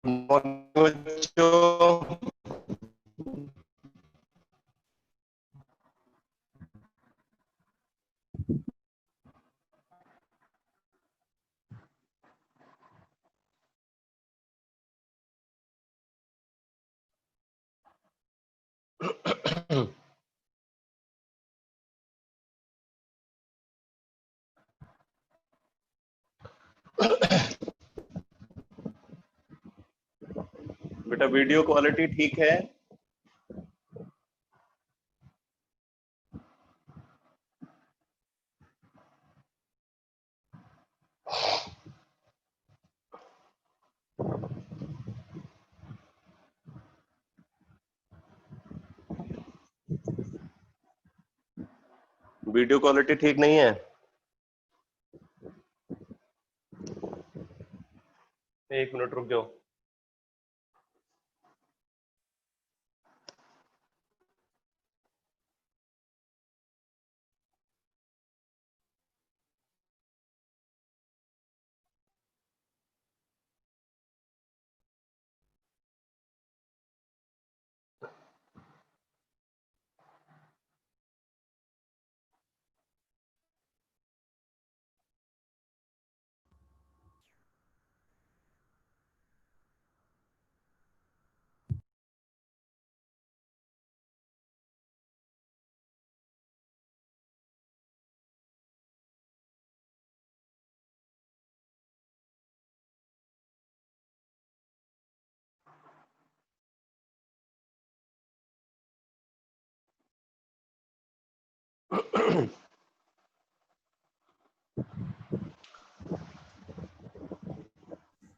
बच्चों, बेटा video quality ठीक है? वीडियो क्वालिटी ठीक नहीं है? एक मिनट रुक जाओ।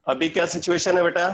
अभी क्या सिचुएशन है बेटा?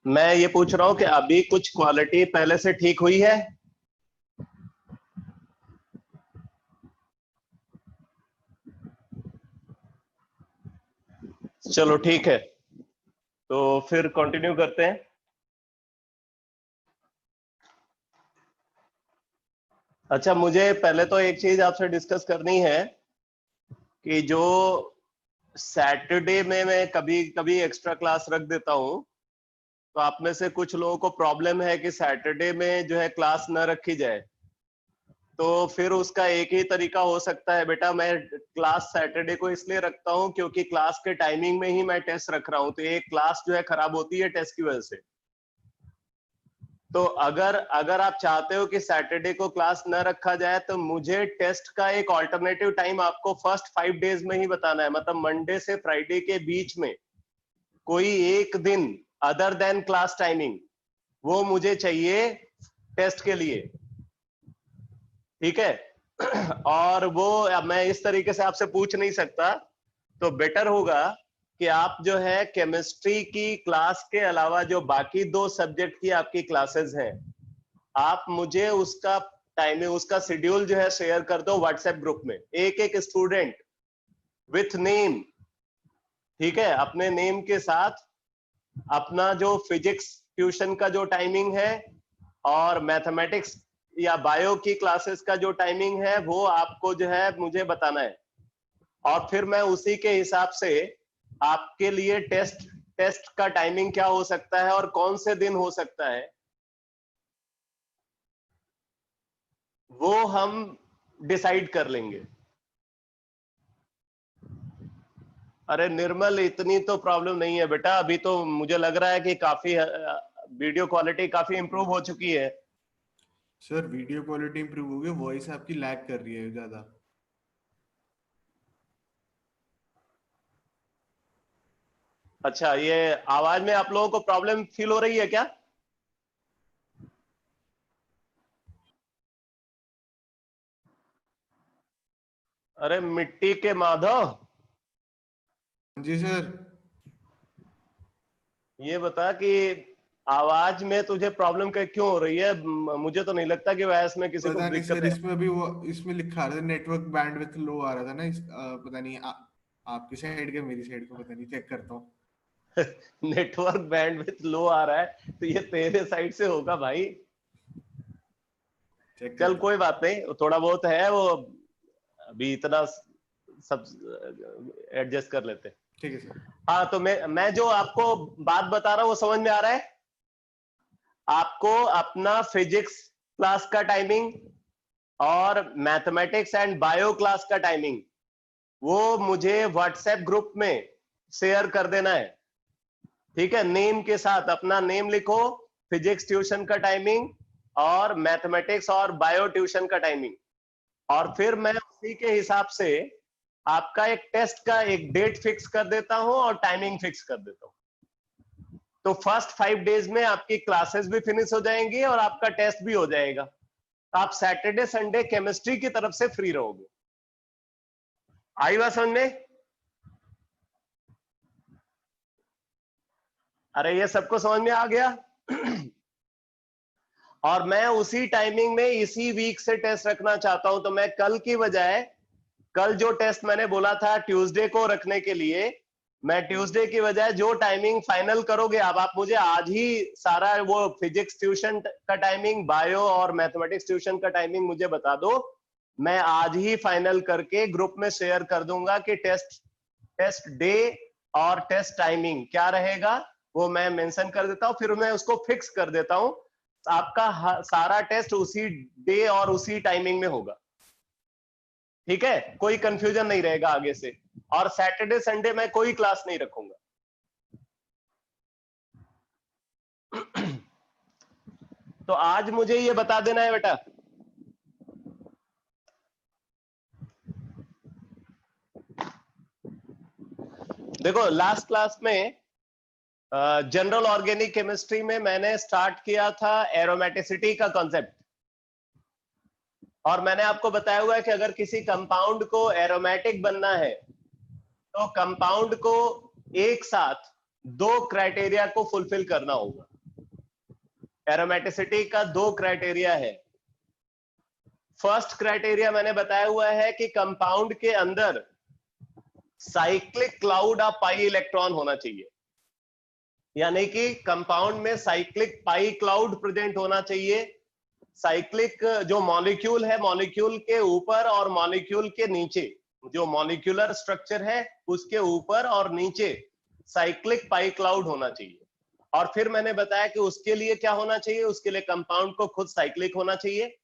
मैं ये पूछ रहा हूं कि अभी कुछ क्वालिटी पहले से ठीक हुई है? चलो ठीक है, तो फिर कंटिन्यू करते हैं। अच्छा, मुझे पहले तो एक चीज आपसे डिस्कस करनी है कि जो सैटरडे में मैं कभी कभी एक्स्ट्रा क्लास रख देता हूं, तो आप में से कुछ लोगों को प्रॉब्लम है कि सैटरडे में जो है क्लास न रखी जाए। तो फिर उसका एक ही तरीका हो सकता है बेटा, मैं क्लास सैटरडे को इसलिए रखता हूं क्योंकि क्लास के टाइमिंग में ही मैं टेस्ट रख रहा हूं, तो एक क्लास जो है खराब होती है टेस्ट की वजह से। तो अगर अगर आप चाहते हो कि सैटरडे को क्लास न रखा जाए, तो मुझे टेस्ट का एक ऑल्टरनेटिव टाइम आपको फर्स्ट 5 डेज में ही बताना है, मतलब मंडे से फ्राइडे के बीच में कोई एक दिन अदर देन क्लास टाइमिंग वो मुझे चाहिए टेस्ट के लिए, ठीक है। और वो मैं इस तरीके से आपसे पूछ नहीं सकता, तो बेटर होगा कि आप जो है केमिस्ट्री की क्लास के अलावा जो बाकी 2 सब्जेक्ट की आपकी क्लासेस हैं, आप मुझे उसका टाइमिंग, उसका शेड्यूल जो है शेयर कर दो व्हाट्सएप ग्रुप में, एक एक स्टूडेंट विथ नेम, ठीक है, अपने नेम के साथ अपना जो फिजिक्स ट्यूशन का जो टाइमिंग है और मैथमेटिक्स या बायो की क्लासेस का जो टाइमिंग है वो आपको जो है मुझे बताना है, और फिर मैं उसी के हिसाब से आपके लिए टेस्ट का टाइमिंग क्या हो सकता है और कौन से दिन हो सकता है वो हम डिसाइड कर लेंगे। अरे निर्मल, इतनी तो प्रॉब्लम नहीं है बेटा, अभी तो मुझे लग रहा है कि काफी वीडियो क्वालिटी काफी इंप्रूव हो चुकी है। सर वीडियो क्वालिटी इंप्रूव हो गई, वॉइस आपकी लैग कर रही है ज्यादा। अच्छा, ये आवाज में आप लोगों को प्रॉब्लम फील हो रही है क्या? अरे मिट्टी के माधव, जी सर। ये बता कि आवाज में तुझे प्रॉब्लम क्यों हो रही है? मुझे तो नहीं लगता कि वैस में किसी को पता नहीं दिक्कत सर, है। इसमें अभी वो इसमें लिखा आ रहा था नेटवर्क बैंडविड्थ लो आ रहा था ना पता नहीं आपकी साइड का मेरी साइड का पता नहीं, चेक करता हूँ। नेटवर्क बैंडविड्थ लो आ रहा है तो ये तेरे साइड से होगा भाई। चेक चल करता कोई हूँ। बात नहीं, थोड़ा बहुत है वो, अभी इतना सब एडजस्ट कर लेते हैं। ठीक है सर। हाँ, तो मैं जो आपको बात बता रहा हूँ वो समझ में आ रहा है? आपको अपना फिजिक्स क्लास का टाइमिंग और मैथमेटिक्स एंड बायो क्लास का टाइमिंग वो मुझे व्हाट्सएप ग्रुप में शेयर कर देना है, ठीक है, नेम के साथ अपना नेम लिखो, फिजिक्स ट्यूशन का टाइमिंग और मैथमेटिक्स और बायो ट्यूशन का टाइमिंग, और फिर मैं उसी के हिसाब से आपका एक टेस्ट का एक डेट फिक्स कर देता हूं और टाइमिंग फिक्स कर देता हूं। तो फर्स्ट 5 डेज में आपकी क्लासेस भी फिनिश हो जाएंगी और आपका टेस्ट भी हो जाएगा, तो आप सैटरडे संडे केमिस्ट्री की तरफ से फ्री रहोगे। आई बात समझ में? अरे ये सबको समझ में आ गया? और मैं उसी टाइमिंग में इसी वीक से टेस्ट रखना चाहता हूं, तो मैं कल की बजाय, कल जो टेस्ट मैंने बोला था ट्यूसडे को रखने के लिए, मैं ट्यूसडे की बजाय जो टाइमिंग फाइनल करोगे आप मुझे आज ही सारा वो फिजिक्स ट्यूशन का टाइमिंग, बायो और मैथमेटिक्स ट्यूशन का टाइमिंग मुझे बता दो, मैं आज ही फाइनल करके ग्रुप में शेयर कर दूंगा कि टेस्ट टेस्ट डे और टेस्ट टाइमिंग क्या रहेगा, वो मैं मेंशन कर देता हूं, फिर मैं उसको फिक्स कर देता हूं, आपका सारा टेस्ट उसी डे और उसी टाइमिंग में होगा, ठीक है, कोई कंफ्यूजन नहीं रहेगा आगे से। और सैटरडे संडे मैं कोई क्लास नहीं रखूंगा। तो आज मुझे ये बता देना है बेटा, देखो लास्ट क्लास में जनरल ऑर्गेनिक केमिस्ट्री में मैंने स्टार्ट किया था एरोमेटिसिटी का कॉन्सेप्ट, और मैंने आपको बताया हुआ है कि अगर किसी कंपाउंड को एरोमेटिक बनना है तो कंपाउंड को एक साथ 2 क्राइटेरिया को फुलफिल करना होगा। एरोमेटिसिटी का 2 क्राइटेरिया है। फर्स्ट क्राइटेरिया मैंने बताया हुआ है कि कंपाउंड के अंदर cyclic cloud of pi electron होना चाहिए, यानी कि कंपाउंड में साइक्लिक पाई क्लाउड प्रेजेंट होना चाहिए। साइक्लिक जो मॉलिक्यूल है, मॉलिक्यूल के ऊपर और मॉलिक्यूल के नीचे, जो मॉलिक्यूलर स्ट्रक्चर है उसके ऊपर और नीचे साइक्लिक पाई क्लाउड होना चाहिए। और फिर मैंने बताया कि उसके लिए क्या होना चाहिए, उसके लिए कंपाउंड को खुद साइक्लिक होना चाहिए।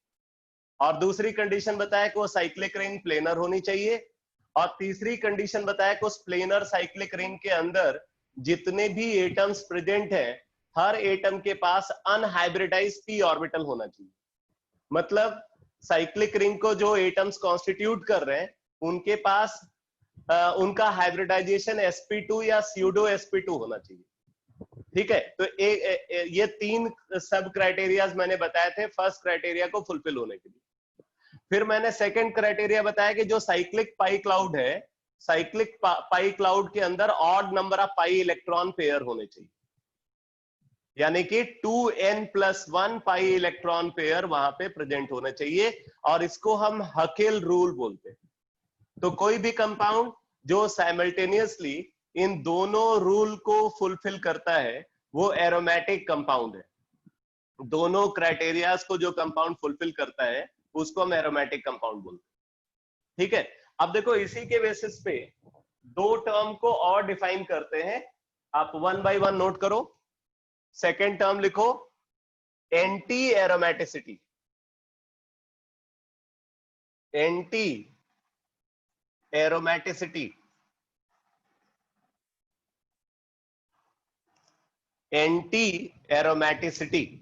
और दूसरी कंडीशन बताया कि वो साइक्लिक रिंग प्लेनर होनी चाहिए। और तीसरी कंडीशन बताया कि उस प्लेनर साइक्लिक रिंग के अंदर जितने भी एटम्स प्रेजेंट हैं, हर एटम के पास अनहाइब्रिडाइज्ड पी ऑर्बिटल होना चाहिए। मतलब साइक्लिक रिंग को जो एटम्स कॉन्स्टिट्यूट कर रहे हैं उनके पास उनका हाइब्रिडाइजेशन sp2 या स्यूडो sp2 होना चाहिए। ठीक है, तो ये 3 सब क्राइटेरियाज मैंने बताए थे फर्स्ट क्राइटेरिया को फुलफिल होने के लिए। फिर मैंने सेकंड क्राइटेरिया बताया कि जो साइक्लिक पाई क्लाउड है, साइक्लिक पाई क्लाउड के अंदर odd number of pi electron pair होने चाहिए, यानी कि 2n+1 पाई इलेक्ट्रॉन पेयर वहां पे प्रेजेंट होने चाहिए, और इसको हम हकेल रूल बोलते हैं। तो कोई भी कंपाउंड जो साइमल्टेनियसली इन दोनों रूल को फुलफिल करता है वो एरोमेटिक कंपाउंड है। दोनों क्राइटेरियाज को जो कंपाउंड फुलफिल करता है उसको हम एरोमेटिक कंपाउंड बोलते हैं। ठीक है, अब देखो इसी के बेसिस पे 2 टर्म को और डिफाइन करते हैं, आप 1 बाय 1 नोट करो। सेकेंड टर्म लिखो anti aromaticity. Anti aromaticity, anti aromaticity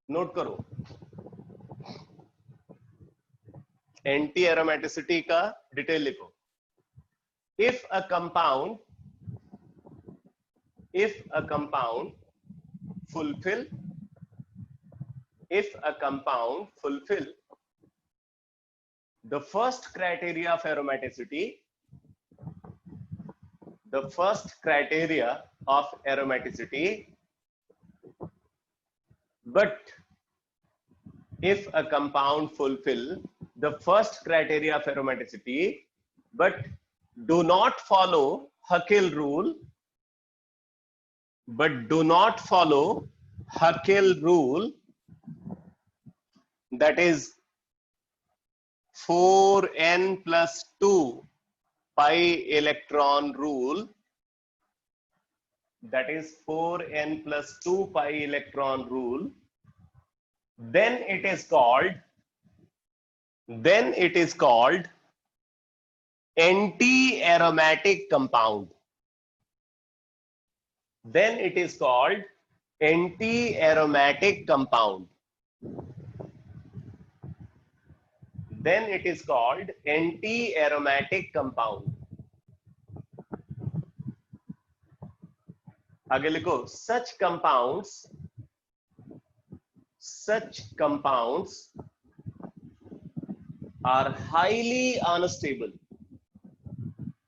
note करो। एंटी एरोमेटिसिटी का डिटेल लिखो। If a compound fulfill the first criteria of aromaticity, but if a compound fulfill the first criteria of aromaticity but do not follow Haeckel rule, that is 4n+2 pi electron rule, then it is called anti-aromatic compound. Then it is called anti-aromatic compound. Then it is called anti-aromatic compound. आगे लिखो, such compounds are highly unstable.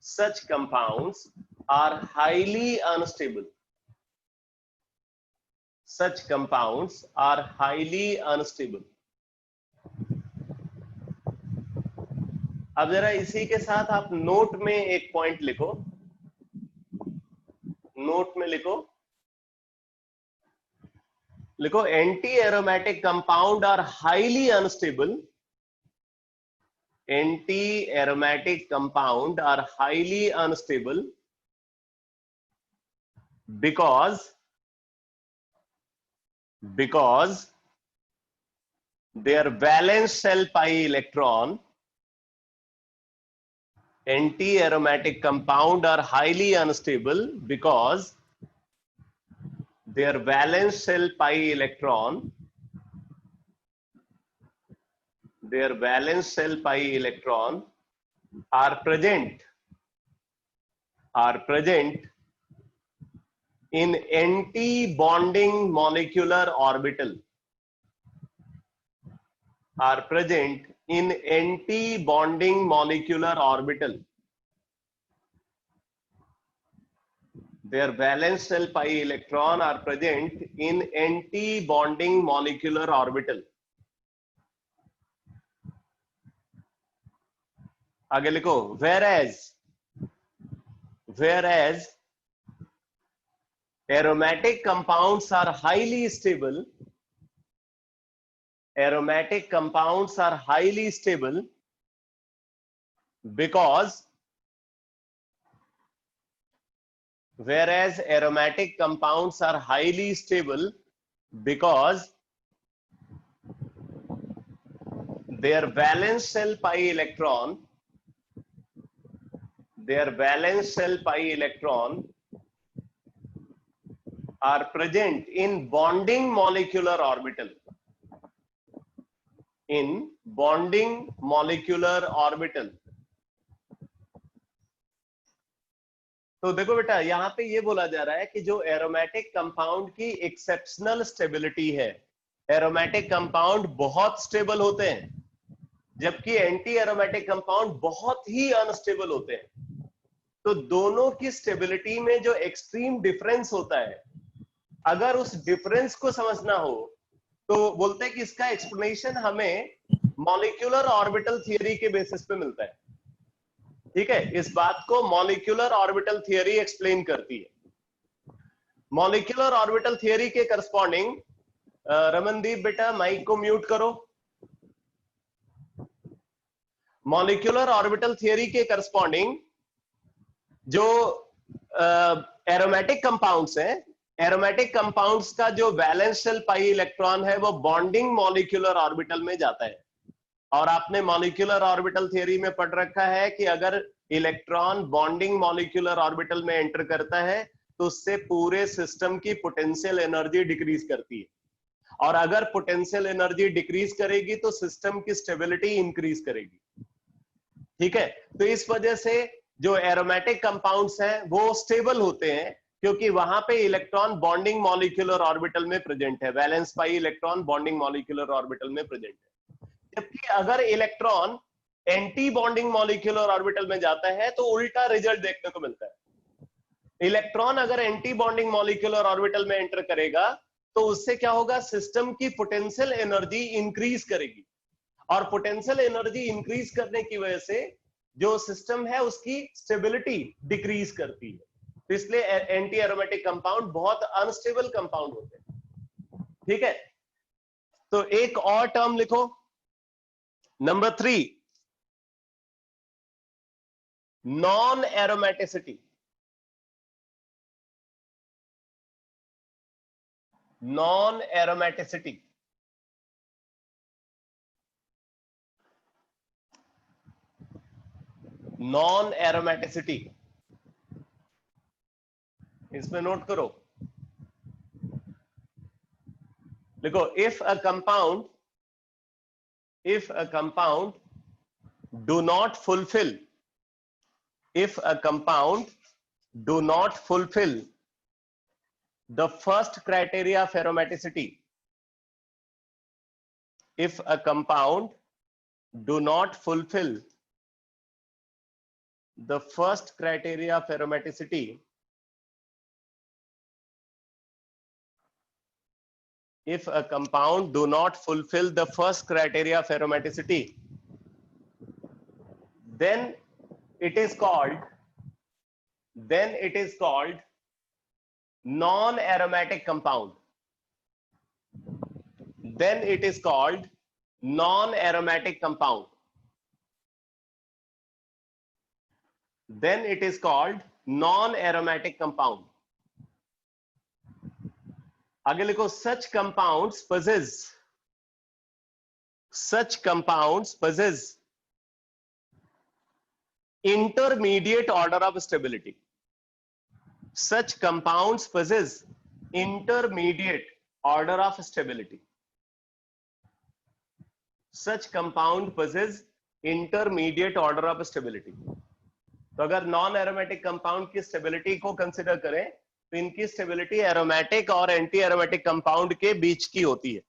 Such compounds are highly unstable. Such compounds are highly unstable. अब जरा इसी के साथ आप note में एक पॉइंट लिखो। नोट में लिखो anti aromatic compound are highly unstable. Anti-aromatic compound are highly unstable because their valence shell pi electron. Anti-aromatic compound are highly unstable because their valence shell pi electron are present in anti-bonding molecular orbital. their valence shell pi electron are present in anti-bonding molecular orbital. आगे लिखो, whereas aromatic compounds are highly stable. Aromatic compounds are highly stable because aromatic compounds are highly stable because their valence shell pi electron are present in bonding molecular orbital. In bonding molecular orbital. तो देखो बेटा, यहां पे ये बोला जा रहा है कि जो एरोमेटिक कंपाउंड की एक्सेप्शनल स्टेबिलिटी है, एरोमेटिक कंपाउंड बहुत स्टेबल होते हैं, जबकि एंटी एरोमेटिक कंपाउंड बहुत ही अनस्टेबल होते हैं। तो दोनों की स्टेबिलिटी में जो एक्सट्रीम डिफरेंस होता है, अगर उस डिफरेंस को समझना हो तो बोलते हैं कि इसका एक्सप्लेनेशन हमें मॉलिक्यूलर ऑर्बिटल थियरी के बेसिस पे मिलता है। ठीक है, इस बात को मॉलिक्यूलर ऑर्बिटल थियरी एक्सप्लेन करती है। मॉलिक्यूलर ऑर्बिटल थियरी के करस्पॉन्डिंग, रमनदीप बेटा माइक को म्यूट करो। मॉलिक्यूलर ऑर्बिटल थियरी के करस्पॉन्डिंग जो एरोमेटिक कंपाउंड्स हैं, एरोमेटिक कंपाउंड्स का जो वैलेंस शेल पाई इलेक्ट्रॉन है वो बॉन्डिंग मॉलिक्यूलर ऑर्बिटल में जाता है। और आपने मॉलिक्यूलर ऑर्बिटल थियरी में पढ़ रखा है कि अगर इलेक्ट्रॉन बॉन्डिंग मॉलिक्यूलर ऑर्बिटल में एंटर करता है तो उससे पूरे सिस्टम की पोटेंशियल एनर्जी डिक्रीज करती है, और अगर पोटेंशियल एनर्जी डिक्रीज करेगी तो सिस्टम की स्टेबिलिटी इंक्रीज करेगी। ठीक है, तो इस वजह से जो एरोमेटिक कंपाउंड्स हैं वो स्टेबल होते हैं, क्योंकि वहां पे इलेक्ट्रॉन बॉन्डिंग मॉलिक्यूलर ऑर्बिटल में प्रेजेंट है, valence pi electron bonding molecular orbital में प्रेजेंट है। जबकि अगर electron anti bonding molecular orbital में जाता है तो उल्टा रिजल्ट देखने को मिलता है। इलेक्ट्रॉन अगर एंटी बॉन्डिंग मॉलिक्यूलर ऑर्बिटल में एंटर करेगा तो उससे क्या होगा, सिस्टम की पोटेंशियल एनर्जी इंक्रीज करेगी, और पोटेंशियल एनर्जी इंक्रीज करने की वजह से जो सिस्टम है उसकी स्टेबिलिटी डिक्रीज करती है। तो इसलिए एंटी एरोमेटिक कंपाउंड बहुत अनस्टेबल कंपाउंड होते हैं। ठीक है, तो एक और टर्म लिखो, number 3, non aromaticity. Non aromaticity, non aromaticity, इसमें नोट करो, देखो, if a compound do not fulfill, if a compound do not fulfill the first criteria of aromaticity, if a compound do not fulfill the first criteria of aromaticity, if a compound do not fulfill the first criteria of aromaticity, then it is called non-aromatic compound. Then it is called non-aromatic compound. Then it is called non-aromatic compound. आगे लिखो, such compounds possess intermediate order of stability. Such compounds possess intermediate order of stability. Such compound possess intermediate order of stability. तो अगर non aromatic compound की stability को consider करें तो इनकी stability aromatic और एंटी एरोमेटिक कंपाउंड के बीच की होती है।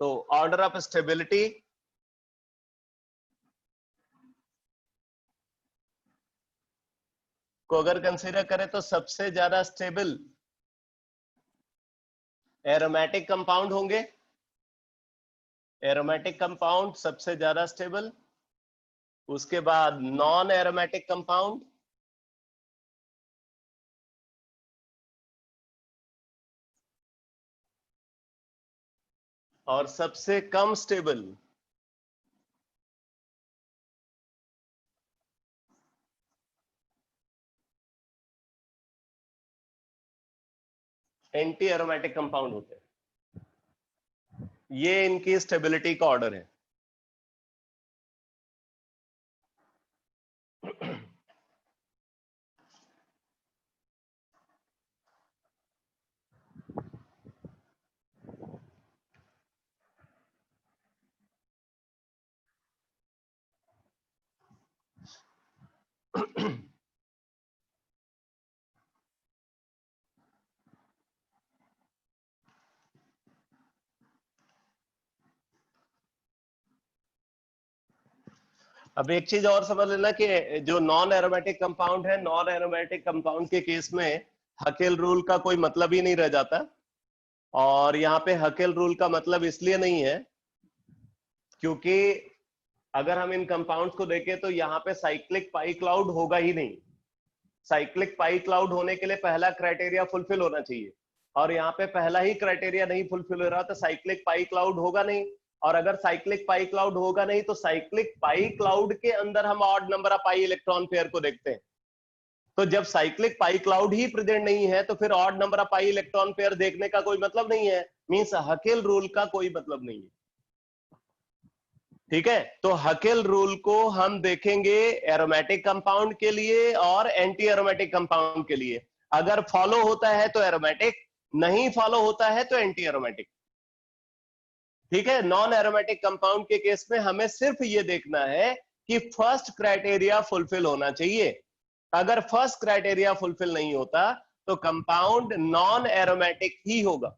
तो ऑर्डर ऑफ स्टेबिलिटी को अगर कंसीडर करें तो सबसे ज्यादा स्टेबल एरोमेटिक कंपाउंड होंगे, एरोमेटिक कंपाउंड सबसे ज्यादा स्टेबल, उसके बाद नॉन एरोमेटिक कंपाउंड, और सबसे कम स्टेबल एंटी एरोमेटिक कंपाउंड होते हैं। ये इनकी स्टेबिलिटी का ऑर्डर है। अब एक चीज और समझ लेना कि जो नॉन एरोमेटिक कंपाउंड है, नॉन एरोमेटिक कंपाउंड के केस में हकेल रूल का कोई मतलब ही नहीं रह जाता। और यहाँ पे हकेल रूल का मतलब इसलिए नहीं है क्योंकि अगर हम इन कंपाउंड्स को देखें तो यहाँ पे साइक्लिक पाई क्लाउड होगा ही नहीं। साइक्लिक पाई क्लाउड होने के लिए पहला क्राइटेरिया फुलफिल होना चाहिए, और यहाँ पे पहला ही क्राइटेरिया नहीं फुलफिल हो रहा तो साइक्लिक पाई क्लाउड होगा नहीं। और अगर साइक्लिक पाई क्लाउड होगा नहीं तो साइक्लिक पाई क्लाउड के अंदर हम odd number of pi electron pair को देखते हैं। तो जब साइक्लिक पाई क्लाउड ही प्रेजेंट नहीं है तो फिर odd number of pi electron pair देखने का कोई मतलब नहीं है, मींस हकेल रूल का कोई मतलब नहीं है। ठीक है, तो हकेल रूल को हम देखेंगे एरोमेटिक कंपाउंड के लिए और एंटी एरोमेटिक कंपाउंड के लिए। अगर फॉलो होता है तो एरोमेटिक, नहीं फॉलो होता है तो एंटी एरोमेटिक। ठीक है, नॉन एरोमेटिक कंपाउंड के केस में हमें सिर्फ ये देखना है कि फर्स्ट क्राइटेरिया फुलफिल होना चाहिए। अगर फर्स्ट क्राइटेरिया फुलफिल नहीं होता तो कंपाउंड नॉन एरोमेटिक ही होगा।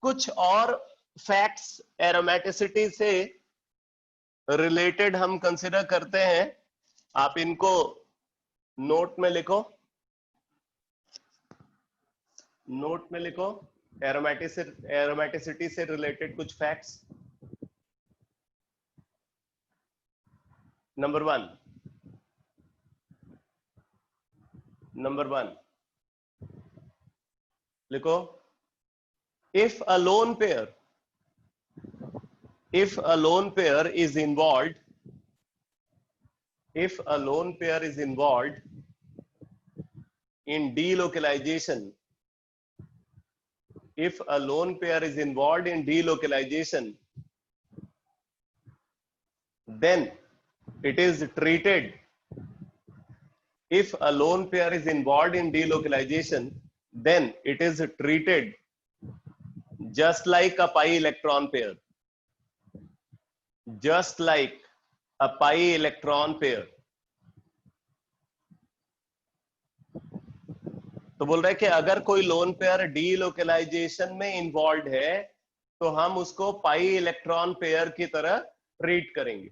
कुछ और फैक्ट्स एरोमेटिसिटी से रिलेटेड हम कंसिडर करते हैं, आप इनको नोट में लिखो, नोट में लिखो। एरोमेटिसिटी से रिलेटेड कुछ फैक्ट्स। नंबर वन, लिखो, if a lone pair is involved, if a lone pair is involved in delocalization, if a lone pair is involved in delocalization, then it is treated, if a lone pair is involved in delocalization, then it is treated just like a pi electron pair, just like a pi electron pair. तो बोल रहे हैं कि अगर कोई lone pair delocalisation में involve है तो हम उसको पाई इलेक्ट्रॉन पेयर की तरह ट्रीट करेंगे।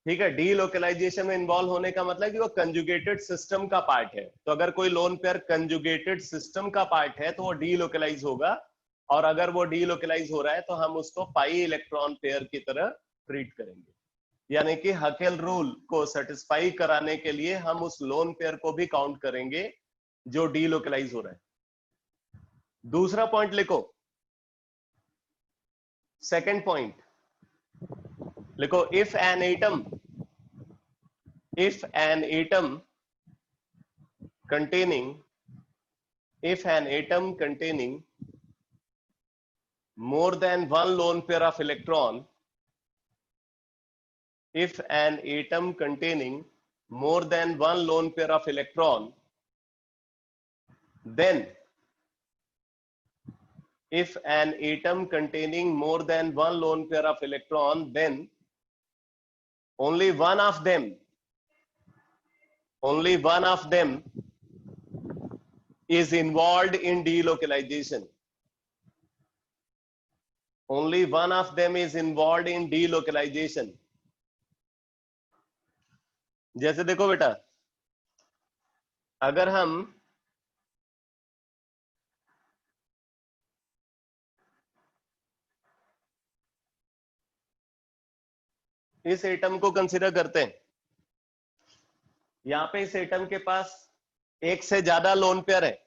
ठीक है, डीलोकलाइजेशन में इन्वॉल्व होने का मतलब कि वो कंजुगेटेड सिस्टम का पार्ट है। तो अगर कोई लोन पेयर कंजुगेटेड सिस्टम का पार्ट है तो वो डीलोकलाइज होगा, और अगर वो डीलोकलाइज हो रहा है तो हम उसको पाई इलेक्ट्रॉन पेयर की तरह ट्रीट करेंगे। यानी कि हकेल रूल को सेटिस्फाई कराने के लिए हम उस लोन पेयर को भी काउंट करेंगे जो डीलोकलाइज हो रहा है। दूसरा पॉइंट लिखो, सेकंड पॉइंट लिखो, if an atom containing more than one lone pair of electron, if an atom containing more than one lone pair of electron, then if an atom containing more than one lone pair of electron, then only one of them is involved in delocalization. only one of them is involved in delocalization. जैसे देखो बेटा, अगर हम इस atom को consider करते हैं, यहां पे इस एटम के पास एक से ज्यादा लोन पेयर है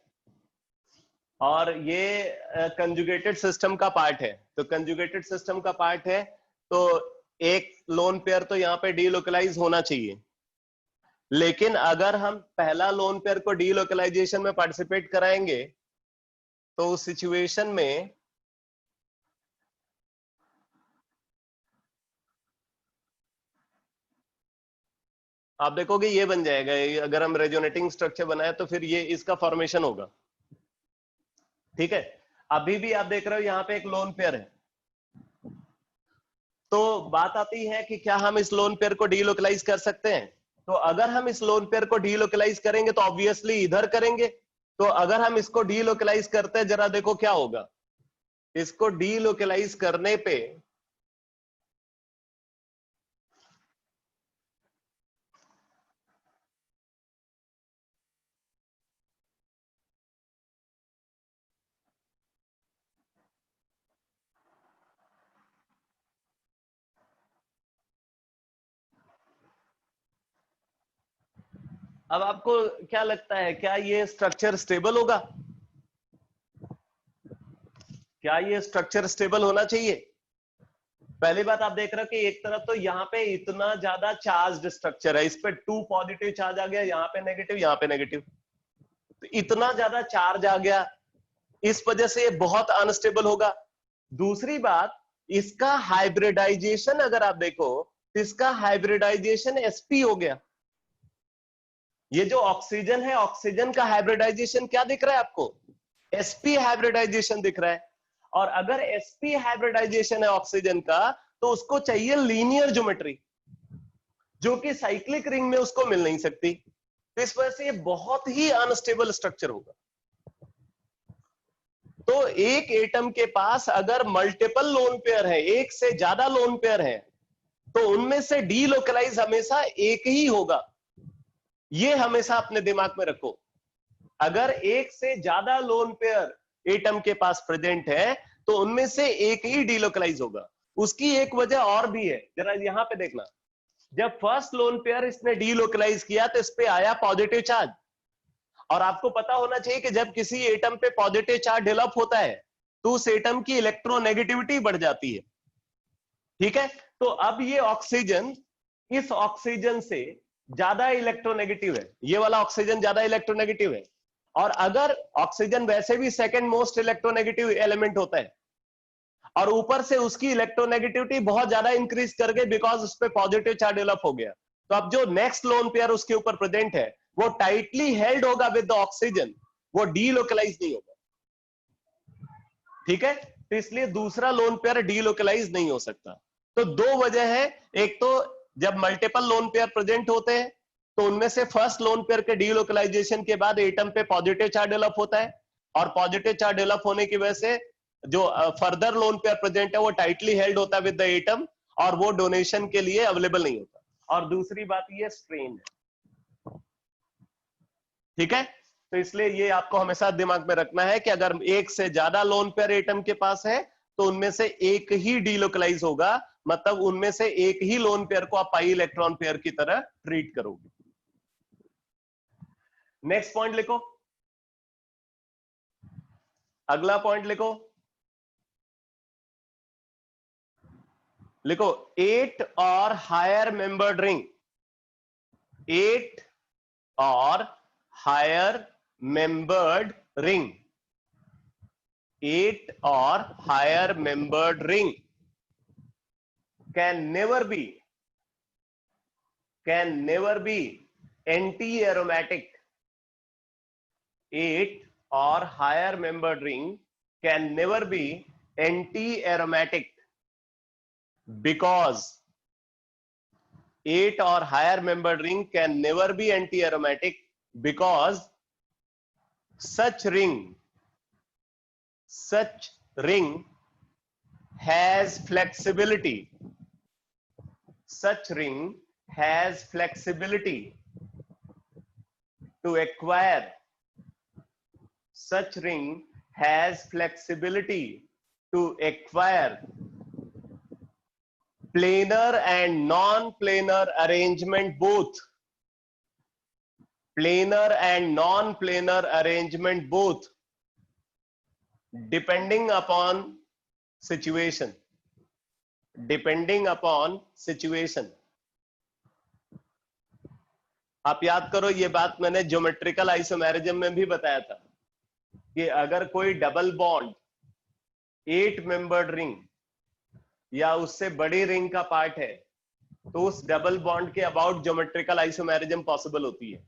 और ये कंजुगेटेड सिस्टम का पार्ट है, तो कंजुगेटेड सिस्टम का पार्ट है तो एक लोन पेयर तो यहाँ पे डीलोकलाइज होना चाहिए। लेकिन अगर हम पहला लोन पेयर को डीलोकलाइजेशन में पार्टिसिपेट कराएंगे तो उस सिचुएशन में आप देखोगे ये बन जाएगा, अगर हम रेजोनेटिंग स्ट्रक्चर बनाए तो फिर ये इसका फॉर्मेशन होगा। ठीक है, अभी भी आप देख रहे हो यहाँ पे एक लोन पेयर है, तो बात आती है कि क्या हम इस लोन पेयर को डीलोकलाइज कर सकते हैं। तो अगर हम इस लोन पेयर को डीलोकलाइज करेंगे तो ऑब्वियसली इधर करेंगे, तो अगर हम इसको डीलोकलाइज करते हैं, जरा देखो क्या होगा। इसको डीलोकलाइज करने पे अब आपको क्या लगता है, क्या ये स्ट्रक्चर स्टेबल होगा? क्या ये स्ट्रक्चर स्टेबल होना चाहिए? पहली बात आप देख रहे हो कि एक तरफ तो यहाँ पे इतना ज्यादा चार्ज्ड स्ट्रक्चर है, इस पे 2 पॉजिटिव चार्ज आ गया, यहाँ पे नेगेटिव, यहाँ पे नेगेटिव, तो इतना ज्यादा चार्ज आ गया, इस वजह से ये बहुत अनस्टेबल होगा। दूसरी बात, इसका हाइब्रिडाइजेशन अगर आप देखो तो इसका हाइब्रिडाइजेशन sp हो गया। ये जो ऑक्सीजन है, ऑक्सीजन का हाइब्रिडाइजेशन क्या दिख रहा है आपको? sp हाइब्रिडाइजेशन दिख रहा है। और अगर sp हाइब्रिडाइजेशन है ऑक्सीजन का, तो उसको चाहिए लीनियर ज्योमेट्री, जो कि साइक्लिक रिंग में उसको मिल नहीं सकती, तो इस वजह से ये बहुत ही अनस्टेबल स्ट्रक्चर होगा। तो एक एटम के पास अगर मल्टीपल लोन पेयर है, एक से ज्यादा लोन पेयर है, तो उनमें से डीलोकलाइज हमेशा एक ही होगा। ये हमेशा अपने दिमाग में रखो। अगर एक से ज्यादा लोन पेयर एटम के पास प्रेजेंट है तो उनमें से एक ही डीलोकलाइज होगा। उसकी एक वजह और भी है, जरा यहां पे देखना। जब फर्स्ट लोन पेयर इसने डीलोकलाइज किया तो इस पे आया पॉजिटिव चार्ज, और आपको पता होना चाहिए कि जब किसी एटम पे पॉजिटिव चार्ज डेवलप होता है तो उस एटम की इलेक्ट्रोनेगेटिविटी बढ़ जाती है। ठीक है, तो अब ये ऑक्सीजन इस ऑक्सीजन से ज्यादा इलेक्ट्रोनेगेटिव है, ये वाला ऑक्सीजन ज्यादा इलेक्ट्रोनेगेटिव है, और अगर ऑक्सीजन वैसे भी सेकंड मोस्ट इलेक्ट्रोनेगेटिव एलिमेंट होता है और ऊपर से उसकी इलेक्ट्रोनेगेटिविटी बहुत ज्यादा इंक्रीज कर गई बिकॉज उस पर पॉजिटिव चार्ज डेवलप हो गया, तो अब जो नेक्स्ट लोन पेयर उसके ऊपर प्रेजेंट है वो टाइटली हेल्ड होगा विद द ऑक्सीजन, वो डीलोकलाइज नहीं होगा। ठीक है, तो इसलिए दूसरा लोन पेयर डीलोकलाइज नहीं हो सकता। तो दो वजह है, एक तो जब मल्टीपल लोन पेयर प्रेजेंट होते हैं तो उनमें से फर्स्ट लोन पेयर के डीलोकलाइजेशन के बाद एटम पे पॉजिटिव चार्ज डेवलप होता है, और पॉजिटिव चार्ज डेवलप होने की वजह से जो फर्दर लोन पेयर प्रेजेंट है वो टाइटली हेल्ड होता है विद द एटम, और वो डोनेशन के लिए अवेलेबल नहीं होता। और दूसरी बात ये स्ट्रेन है। ठीक है, तो इसलिए ये आपको हमेशा दिमाग में रखना है कि अगर एक से ज्यादा लोन पेयर एटम के पास है तो उनमें से एक ही डीलोकलाइज होगा, मतलब उनमें से एक ही लोन पेयर को आप पाई इलेक्ट्रॉन पेयर की तरह ट्रीट करोगे। नेक्स्ट पॉइंट लिखो, अगला पॉइंट लिखो, लिखो 8 और हायर मेंबर्ड रिंग, 8 और higher membered ring, 8 or higher membered ring can never be anti-aromatic. 8 or higher membered ring can never be anti-aromatic because 8 or higher membered ring can never be anti-aromatic because such ring has flexibility. Such ring has flexibility to acquire. Such ring has flexibility to acquire planar and non-planar arrangement both. Planar and non-planar arrangement both, depending upon situation. Depending upon situation. आप याद करो, ये बात मैंने geometrical isomerism में भी बताया था कि अगर कोई डबल बॉन्ड 8 मेंबर्ड रिंग या उससे बड़ी रिंग का पार्ट है तो उस डबल बॉन्ड के अबाउट ज्योमेट्रिकल आइसोमेरिज्म पॉसिबल होती है,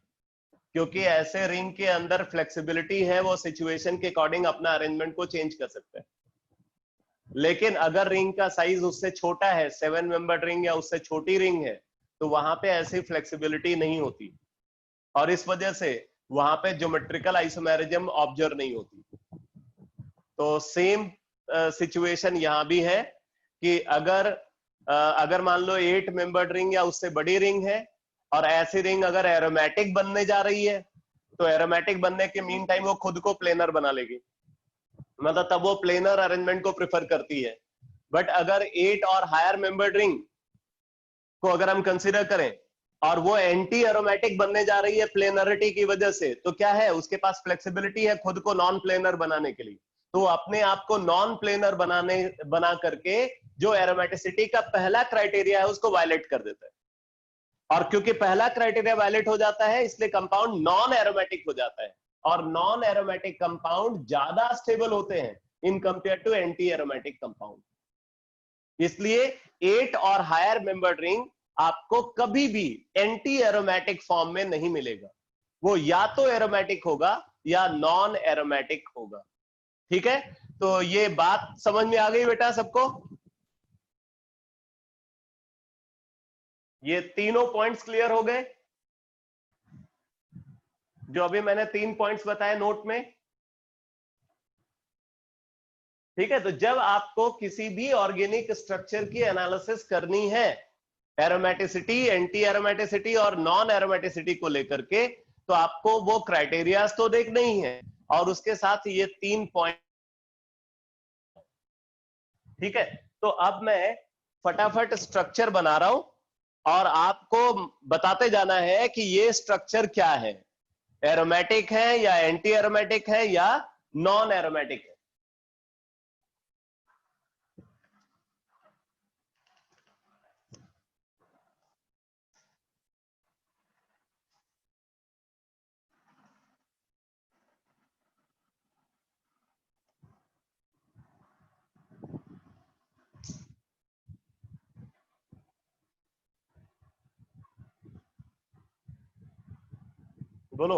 क्योंकि ऐसे रिंग के अंदर फ्लेक्सिबिलिटी है, वो सिचुएशन के अकॉर्डिंग अपना अरेंजमेंट को चेंज कर सकते हैं। लेकिन अगर रिंग का साइज उससे छोटा है, 7 मेंबर्ड रिंग या उससे छोटी रिंग है, तो वहां पे ऐसी फ्लेक्सिबिलिटी नहीं होती और इस वजह से वहां पे ज्योमेट्रिकल आइसोमेरिज्म ऑब्जर्व नहीं होती। तो सेम सिचुएशन यहां भी है कि अगर मान लो 8 मेंबर्ड रिंग या उससे बड़ी रिंग है और ऐसी रिंग अगर एरोमेटिक बनने जा रही है तो एरोमेटिक बनने के मीन टाइम वो खुद को प्लेनर बना लेगी, मतलब तब वो प्लेनर अरेंजमेंट को प्रेफर करती है। बट अगर 8 और हायर मेंबर्ड रिंग को अगर हम कंसीडर करें और वो एंटी एरोमेटिक बनने जा रही है प्लेनरिटी की वजह से, तो क्या है, उसके पास फ्लेक्सिबिलिटी है खुद को नॉन प्लेनर बनाने के लिए, तो अपने आप को नॉन प्लेनर बना करके जो एरोमेटिसिटी का पहला क्राइटेरिया है उसको वायलेट कर देता है। और क्योंकि पहला क्राइटेरिया वायलेट हो जाता है इसलिए कंपाउंड नॉन एरोमेटिक हो जाता है, और नॉन एरोमेटिक कंपाउंड ज्यादा स्टेबल होते हैं in compare to anti aromatic compound. इसलिए 8 और हायर मेंबर्ड रिंग आपको कभी भी एंटी एरोमेटिक फॉर्म में नहीं मिलेगा, वो या तो एरोमेटिक होगा या नॉन एरोमेटिक होगा। ठीक है, तो ये बात समझ में आ गई बेटा सबको? ये तीनों पॉइंट्स क्लियर हो गए जो अभी मैंने 3 पॉइंट्स बताए नोट में? ठीक है, तो जब आपको किसी भी ऑर्गेनिक स्ट्रक्चर की एनालिसिस करनी है एरोमेटिसिटी, एंटी एरोमेटिसिटी और नॉन एरोमेटिसिटी को लेकर के, तो आपको वो क्राइटेरियाज तो देखने ही है और उसके साथ ये 3 पॉइंट। ठीक है, तो अब मैं फटाफट स्ट्रक्चर बना रहा हूं और आपको बताते जाना है कि ये स्ट्रक्चर क्या है, एरोमेटिक है या एंटी एरोमेटिक है या नॉन एरोमेटिक है। बोलो।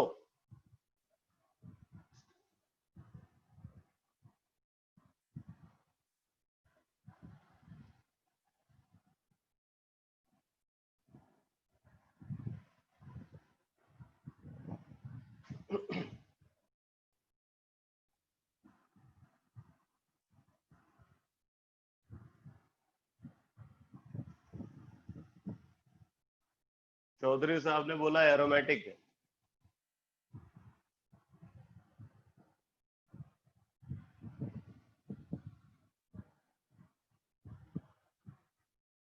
चौधरी साहब ने बोला एरोमेटिक है।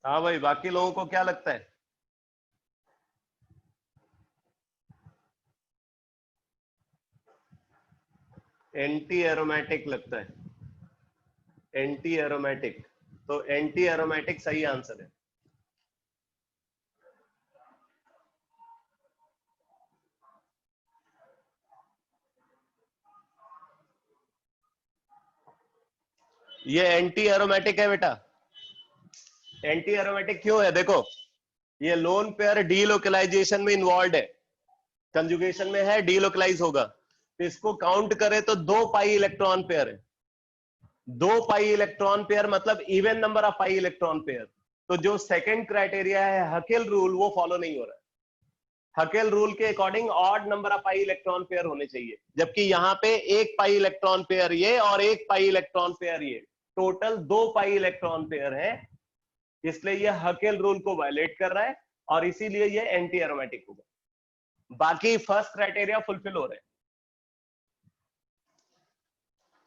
हाँ भाई, बाकी लोगों को क्या लगता है? एंटी एरोमेटिक लगता है, एंटी एरोमेटिक। तो एंटी एरोमेटिक सही आंसर है। ये एंटी एरोमेटिक है बेटा। एंटी एरोमेटिक क्यों है? देखो, ये लोन पेयर डीलोकलाइजेशन में इन्वॉल्व है, कंजुगेशन में है, डीलोकलाइज होगा, तो इसको काउंट करें तो 2 पाई इलेक्ट्रॉन पेयर है। 2 पाई इलेक्ट्रॉन पेयर मतलब even number of pi electron pair. तो जो सेकंड क्राइटेरिया है हकेल रूल, वो फॉलो नहीं हो रहा है। हकेल रूल के according odd number of pi electron pair होने चाहिए, जबकि यहाँ पे 1 पाई इलेक्ट्रॉन पेयर ये और 1 पाई इलेक्ट्रॉन पेयर ये, टोटल 2 पाई इलेक्ट्रॉन पेयर है, इसलिए ये हकेल रूल को वायलेट कर रहा है और इसीलिए ये एंटी एरोमेटिक होगा। बाकी फर्स्ट क्राइटेरिया फुलफिल हो रहे हैं।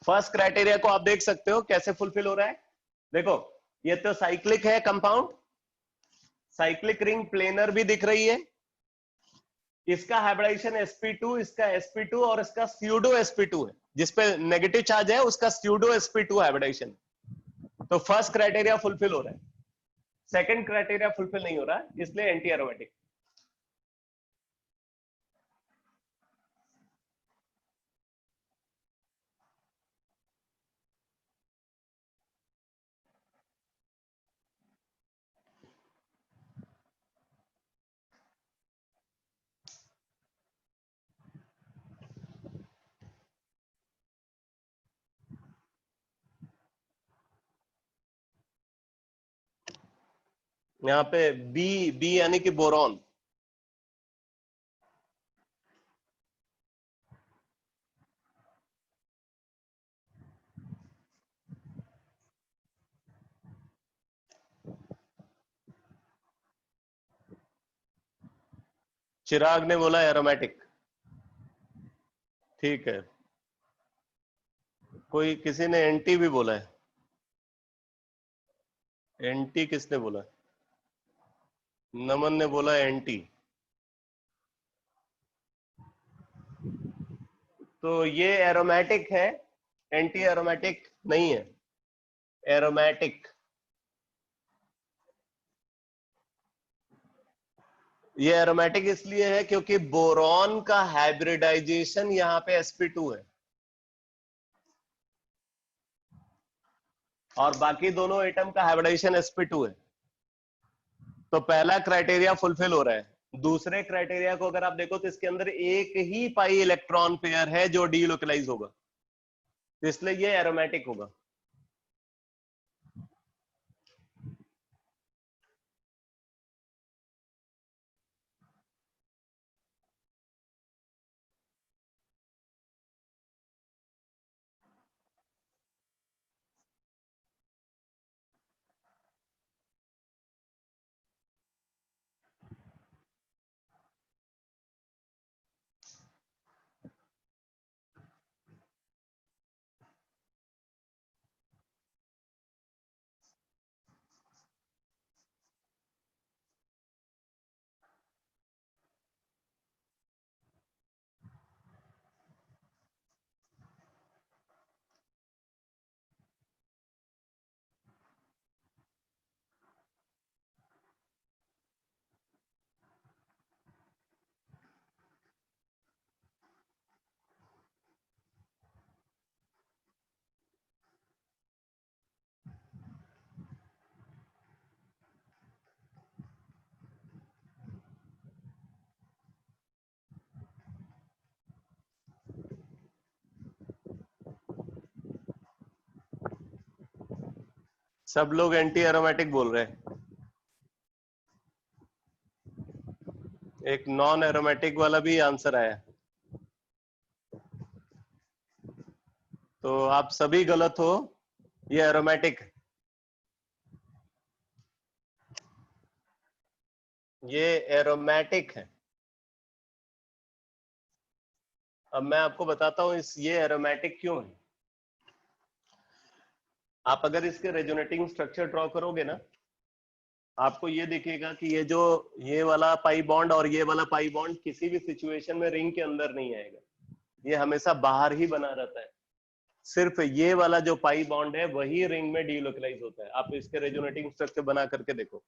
फर्स्ट क्राइटेरिया को आप देख सकते हो कैसे फुलफिल हो रहा है। देखो ये तो साइक्लिक है कंपाउंड, साइक्लिक रिंग प्लेनर भी दिख रही है, इसका हाइब्रिडाइजेशन sp2, इसका sp2 और इसका स्यूडो sp2 है, जिसपे नेगेटिव चार्ज है उसका स्यूडो sp2 हाइब्रिडाइजेशन। तो फर्स्ट क्राइटेरिया फुलफिल हो रहा है, सेकंड क्राइटेरिया फुलफिल नहीं हो रहा है, इसलिए एंटी एरोमेटिक। यहाँ पे बी, बी यानी कि बोरॉन। चिराग ने बोला एरोमेटिक, ठीक है। कोई किसी ने एंटी भी बोला है, एंटी किसने बोला? नमन ने बोला एंटी। तो ये एरोमेटिक है, एंटी एरोमेटिक नहीं है, एरोमेटिक। ये एरोमेटिक इसलिए है क्योंकि बोरॉन का हाइब्रिडाइजेशन यहाँ पे sp2 है और बाकी दोनों एटम का हाइब्रिडाइजेशन sp2 है। तो पहला क्राइटेरिया फुलफिल हो रहा है। दूसरे क्राइटेरिया को अगर आप देखो तो इसके अंदर एक ही पाई इलेक्ट्रॉन पेयर है जो डीलोकलाइज होगा, इसलिए ये एरोमेटिक होगा। सब लोग एंटी एरोमेटिक बोल रहे हैं, एक नॉन एरोमेटिक वाला भी आंसर आया, तो आप सभी गलत हो, ये एरोमेटिक, ये एरोमेटिक है। अब मैं आपको बताता हूं इस ये एरोमेटिक क्यों है। आप अगर इसके रेजोनेटिंग स्ट्रक्चर ड्रॉ करोगे ना, आपको ये दिखेगा कि ये जो ये वाला पाई बॉन्ड और ये वाला पाई बॉन्ड किसी भी सिचुएशन में रिंग के अंदर नहीं आएगा, ये हमेशा बाहर ही बना रहता है। सिर्फ ये वाला जो पाई बॉन्ड है वही रिंग में डीलोकलाइज होता है। आप इसके रेजोनेटिंग स्ट्रक्चर बना करके देखो।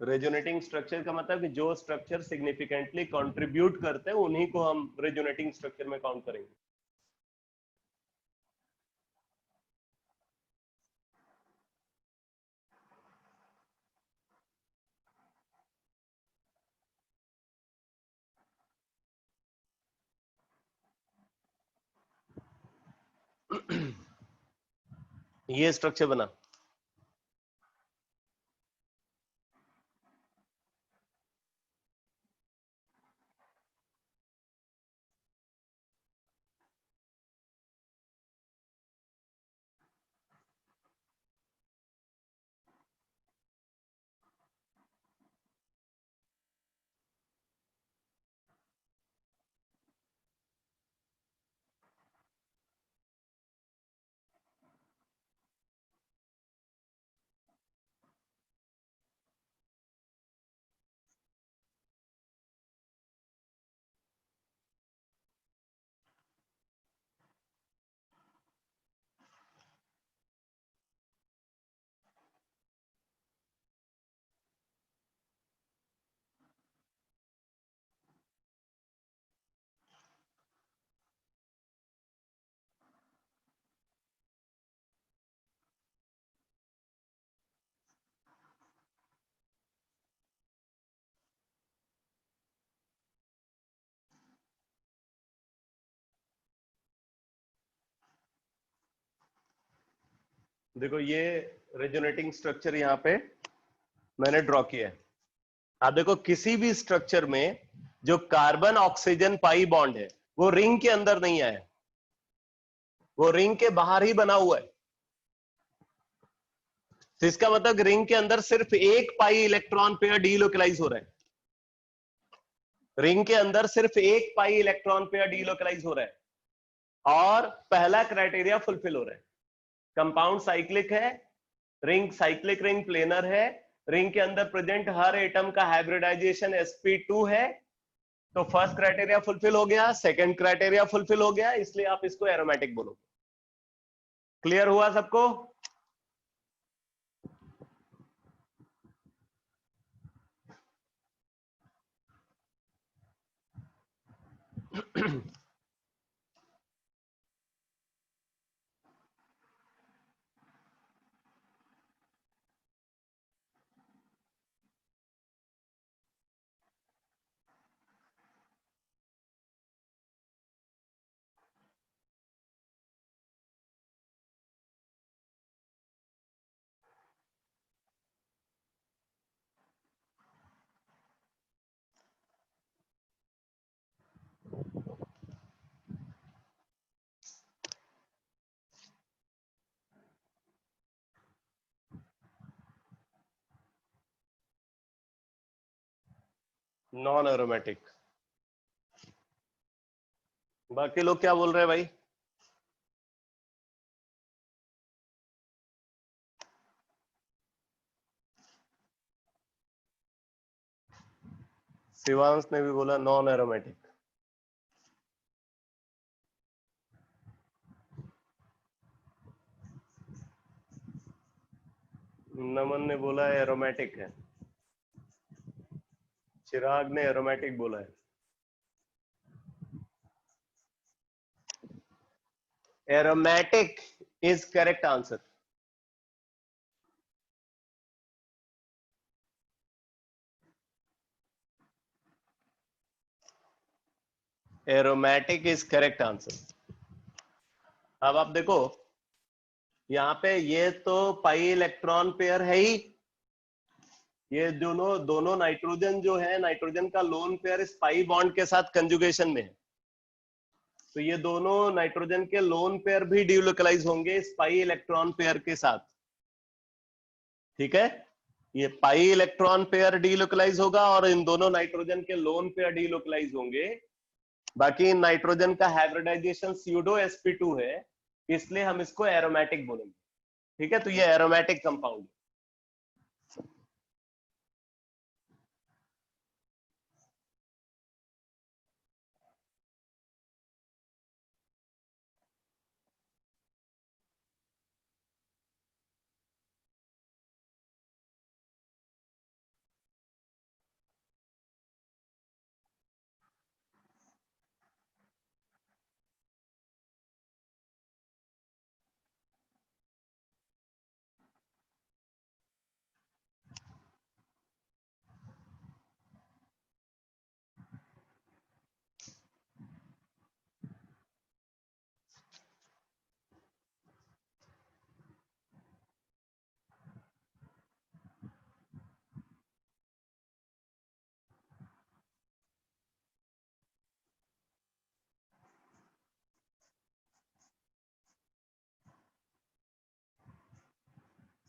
रेजोनेटिंग स्ट्रक्चर का मतलब कि जो स्ट्रक्चर सिग्निफिकेंटली कंट्रीब्यूट करते हैं उन्हीं को हम रेजोनेटिंग स्ट्रक्चर में काउंट करेंगे। ये स्ट्रक्चर बना, देखो ये रेजोनेटिंग स्ट्रक्चर यहाँ पे मैंने ड्रॉ किया है। आप देखो किसी भी स्ट्रक्चर में जो कार्बन ऑक्सीजन पाई बॉन्ड है वो रिंग के अंदर नहीं आया, वो रिंग के बाहर ही बना हुआ है। तो इसका मतलब रिंग के अंदर सिर्फ एक पाई इलेक्ट्रॉन पेयर डीलोकलाइज हो रहा है। रिंग के अंदर सिर्फ एक पाई इलेक्ट्रॉन पेयर डीलोकलाइज हो रहा है और पहला क्राइटेरिया फुलफिल हो रहा है। कंपाउंड साइक्लिक है, रिंग साइक्लिक रिंग प्लेनर है, रिंग के अंदर प्रेजेंट हर एटम का हाइब्रिडाइजेशन sp2 है। तो फर्स्ट क्राइटेरिया फुलफिल हो गया, सेकंड क्राइटेरिया फुलफिल हो गया, इसलिए आप इसको एरोमेटिक बोलोगे। क्लियर हुआ सबको? Non aromatic. बाकी लोग क्या बोल रहे हैं भाई? शिवांश ने भी बोला नॉन एरोमेटिक। नमन ने बोला एरोमेटिक है। चिराग ने एरोमेटिक बोला है। Aromatic is correct answer. Aromatic is correct answer. अब आप देखो यहाँ पे ये तो पाई इलेक्ट्रॉन पेयर है ही, ये दोनों दोनों नाइट्रोजन जो है, नाइट्रोजन का लोन पेयर इस पाई बॉन्ड के साथ कंजुगेशन में है। तो ये दोनों नाइट्रोजन के लोन पेयर भी डीलोकलाइज होंगे इस पाई इलेक्ट्रॉन पेयर के साथ। ठीक है, ये पाई इलेक्ट्रॉन पेयर डीलोकलाइज होगा और इन दोनों नाइट्रोजन के लोन पेयर डीलोकलाइज होंगे। बाकी नाइट्रोजन का हाइब्रिडाइजेशन स्यूडो sp2 है, इसलिए हम इसको एरोमेटिक बोलेंगे। ठीक है, तो ये एरोमेटिक कंपाउंड।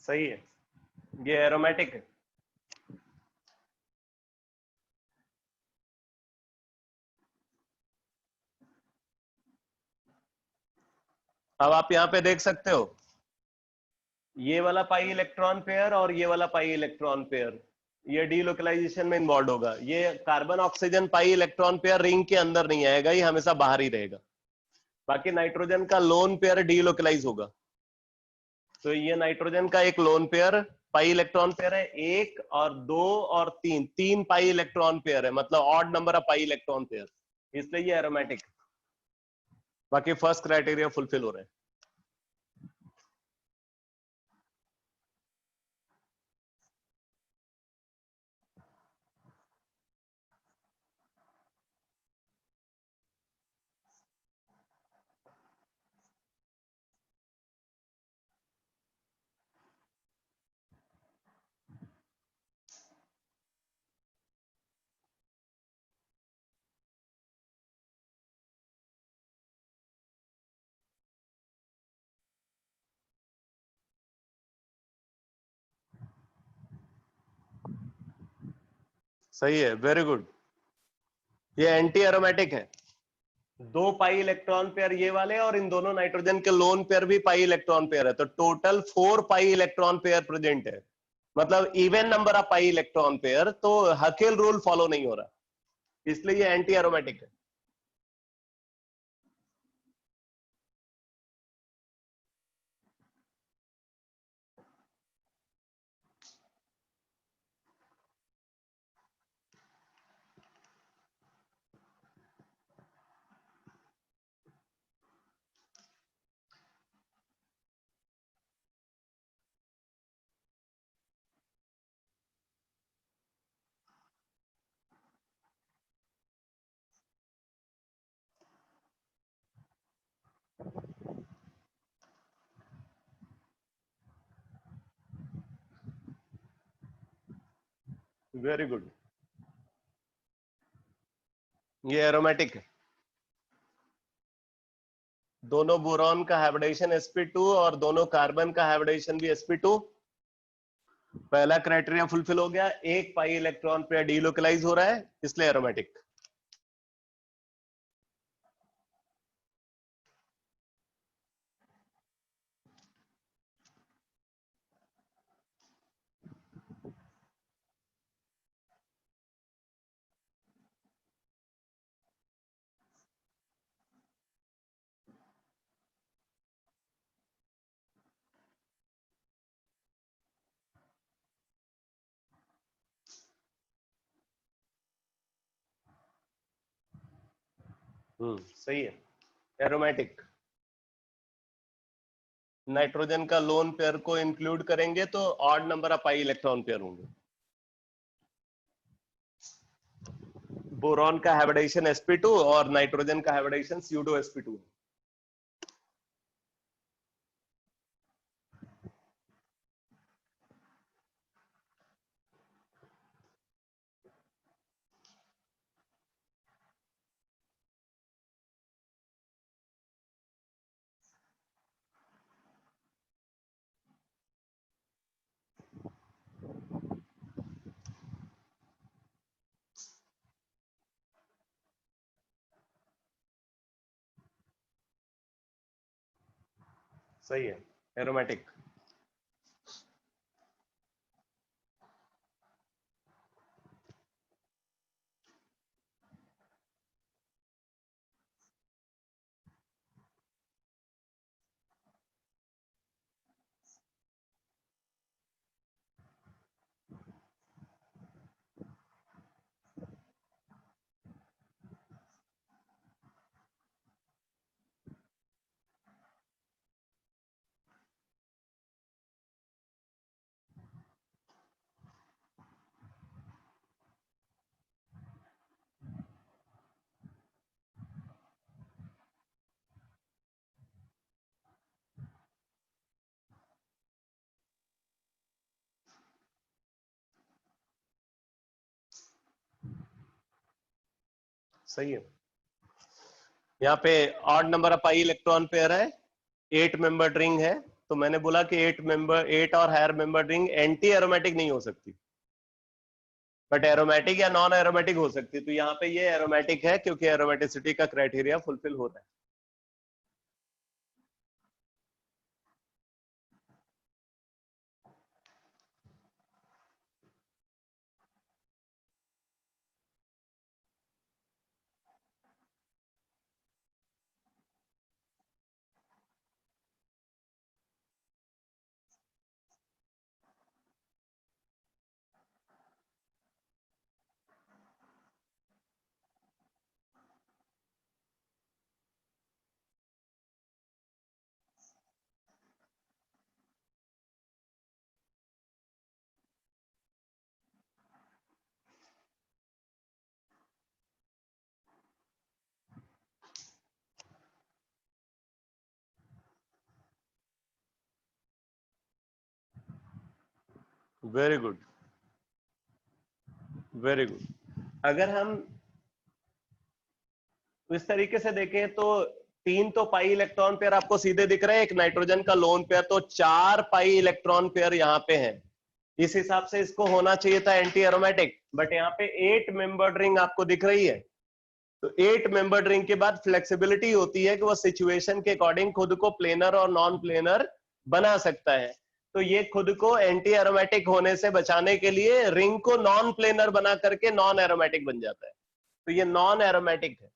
सही है, ये एरोमेटिक है। अब आप यहाँ पे देख सकते हो ये वाला पाई इलेक्ट्रॉन पेयर और ये वाला पाई इलेक्ट्रॉन पेयर, ये डीलोकलाइजेशन में इन्वॉल्व होगा। ये carbon oxygen pi electron pair ring के अंदर नहीं आएगा, ये हमेशा बाहर ही रहेगा। बाकी नाइट्रोजन का लोन पेयर डीलोकलाइज होगा। तो ये नाइट्रोजन का एक lone pair pi electron pair है, एक और दो और तीन, तीन पाई इलेक्ट्रॉन पेयर है, मतलब odd number of pi electron pair, इसलिए ये एरोमेटिक। बाकी फर्स्ट क्राइटेरिया फुलफिल हो रहे हैं। सही है, वेरी गुड। ये एंटी एरोमेटिक है, 2 पाई इलेक्ट्रॉन पेयर ये वाले, और इन दोनों नाइट्रोजन के लोन पेयर भी पाई इलेक्ट्रॉन पेयर है, तो total 4 pi electron pair present है, मतलब even number of pi electron pair, तो हकेल रूल फॉलो नहीं हो रहा, इसलिए ये एंटी एरोमेटिक है। वेरी गुड, ये एरोमेटिक है। दोनों बोरॉन का हाइब्रिडेशन sp2 और दोनों कार्बन का हाइब्रिडेशन भी sp2। पहला क्राइटेरिया फुलफिल हो गया, 1 पाई इलेक्ट्रॉन पेयर डीलोकलाइज हो रहा है, इसलिए एरोमेटिक। सही है, एरोमेटिक। नाइट्रोजन का लोन पेयर को इंक्लूड करेंगे तो odd number of pi electron pair होंगे। बोरॉन का हाइब्रिडेशन sp2 और नाइट्रोजन का हाइब्रिडेशन pseudo sp2। सही है, एरोमेटिक। सही है, यहाँ पे odd number of pi electron pair है, 8 मेंबर रिंग है, तो मैंने बोला कि 8 और higher member ring anti aromatic नहीं हो सकती, बट एरोमेटिक या नॉन एरोमेटिक हो सकती, तो यहाँ पे ये एरोमेटिक है क्योंकि एरोमेटिसिटी का क्राइटेरिया फुलफिल हो रहा है। Very good, very good. अगर हम इस तरीके से देखें तो 3 तो पाई इलेक्ट्रॉन पेयर आपको सीधे दिख रहे हैं, एक नाइट्रोजन का लोन पेयर, तो 4 पाई इलेक्ट्रॉन पेयर यहाँ पे है, इस हिसाब से इसको होना चाहिए था एंटी एरोमेटिक, बट यहाँ पे 8 मेंबर्ड रिंग आपको दिख रही है। तो 8 मेंबर्ड रिंग के बाद फ्लेक्सिबिलिटी होती है कि वो सिचुएशन के अकॉर्डिंग खुद को प्लेनर और नॉन प्लेनर बना सकता है। तो ये खुद को एंटी एरोमेटिक होने से बचाने के लिए रिंग को नॉन प्लेनर बना करके नॉन एरोमेटिक बन जाता है। तो ये नॉन एरोमेटिक है।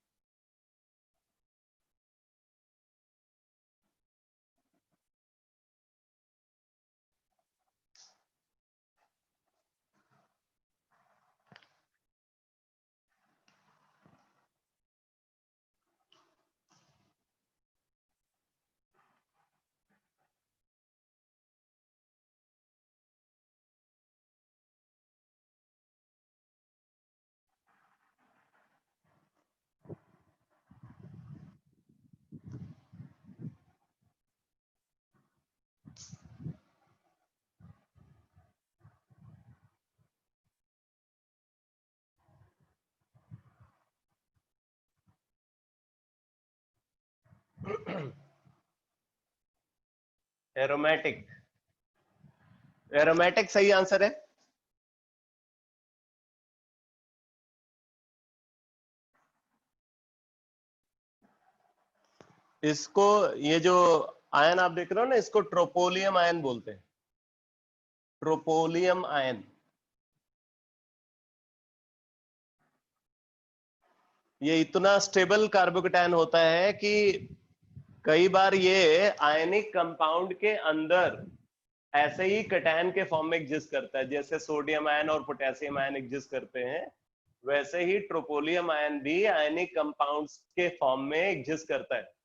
एरोमेटिक, एरोमेटिक सही आंसर है। इसको, ये जो आयन आप देख रहे हो ना, इसको ट्रोपोलियम आयन बोलते हैं। ट्रोपोलियम आयन, ये इतना स्टेबल कार्बोकेटायन होता है कि कई बार ये आयनिक कंपाउंड के अंदर ऐसे ही कटायन के फॉर्म में एग्जिस्ट करता है। जैसे सोडियम आयन और पोटेशियम आयन एग्जिस्ट करते हैं, वैसे ही ट्रोपोलियम आयन भी आयनिक कंपाउंड्स के फॉर्म में एग्जिस्ट करता है।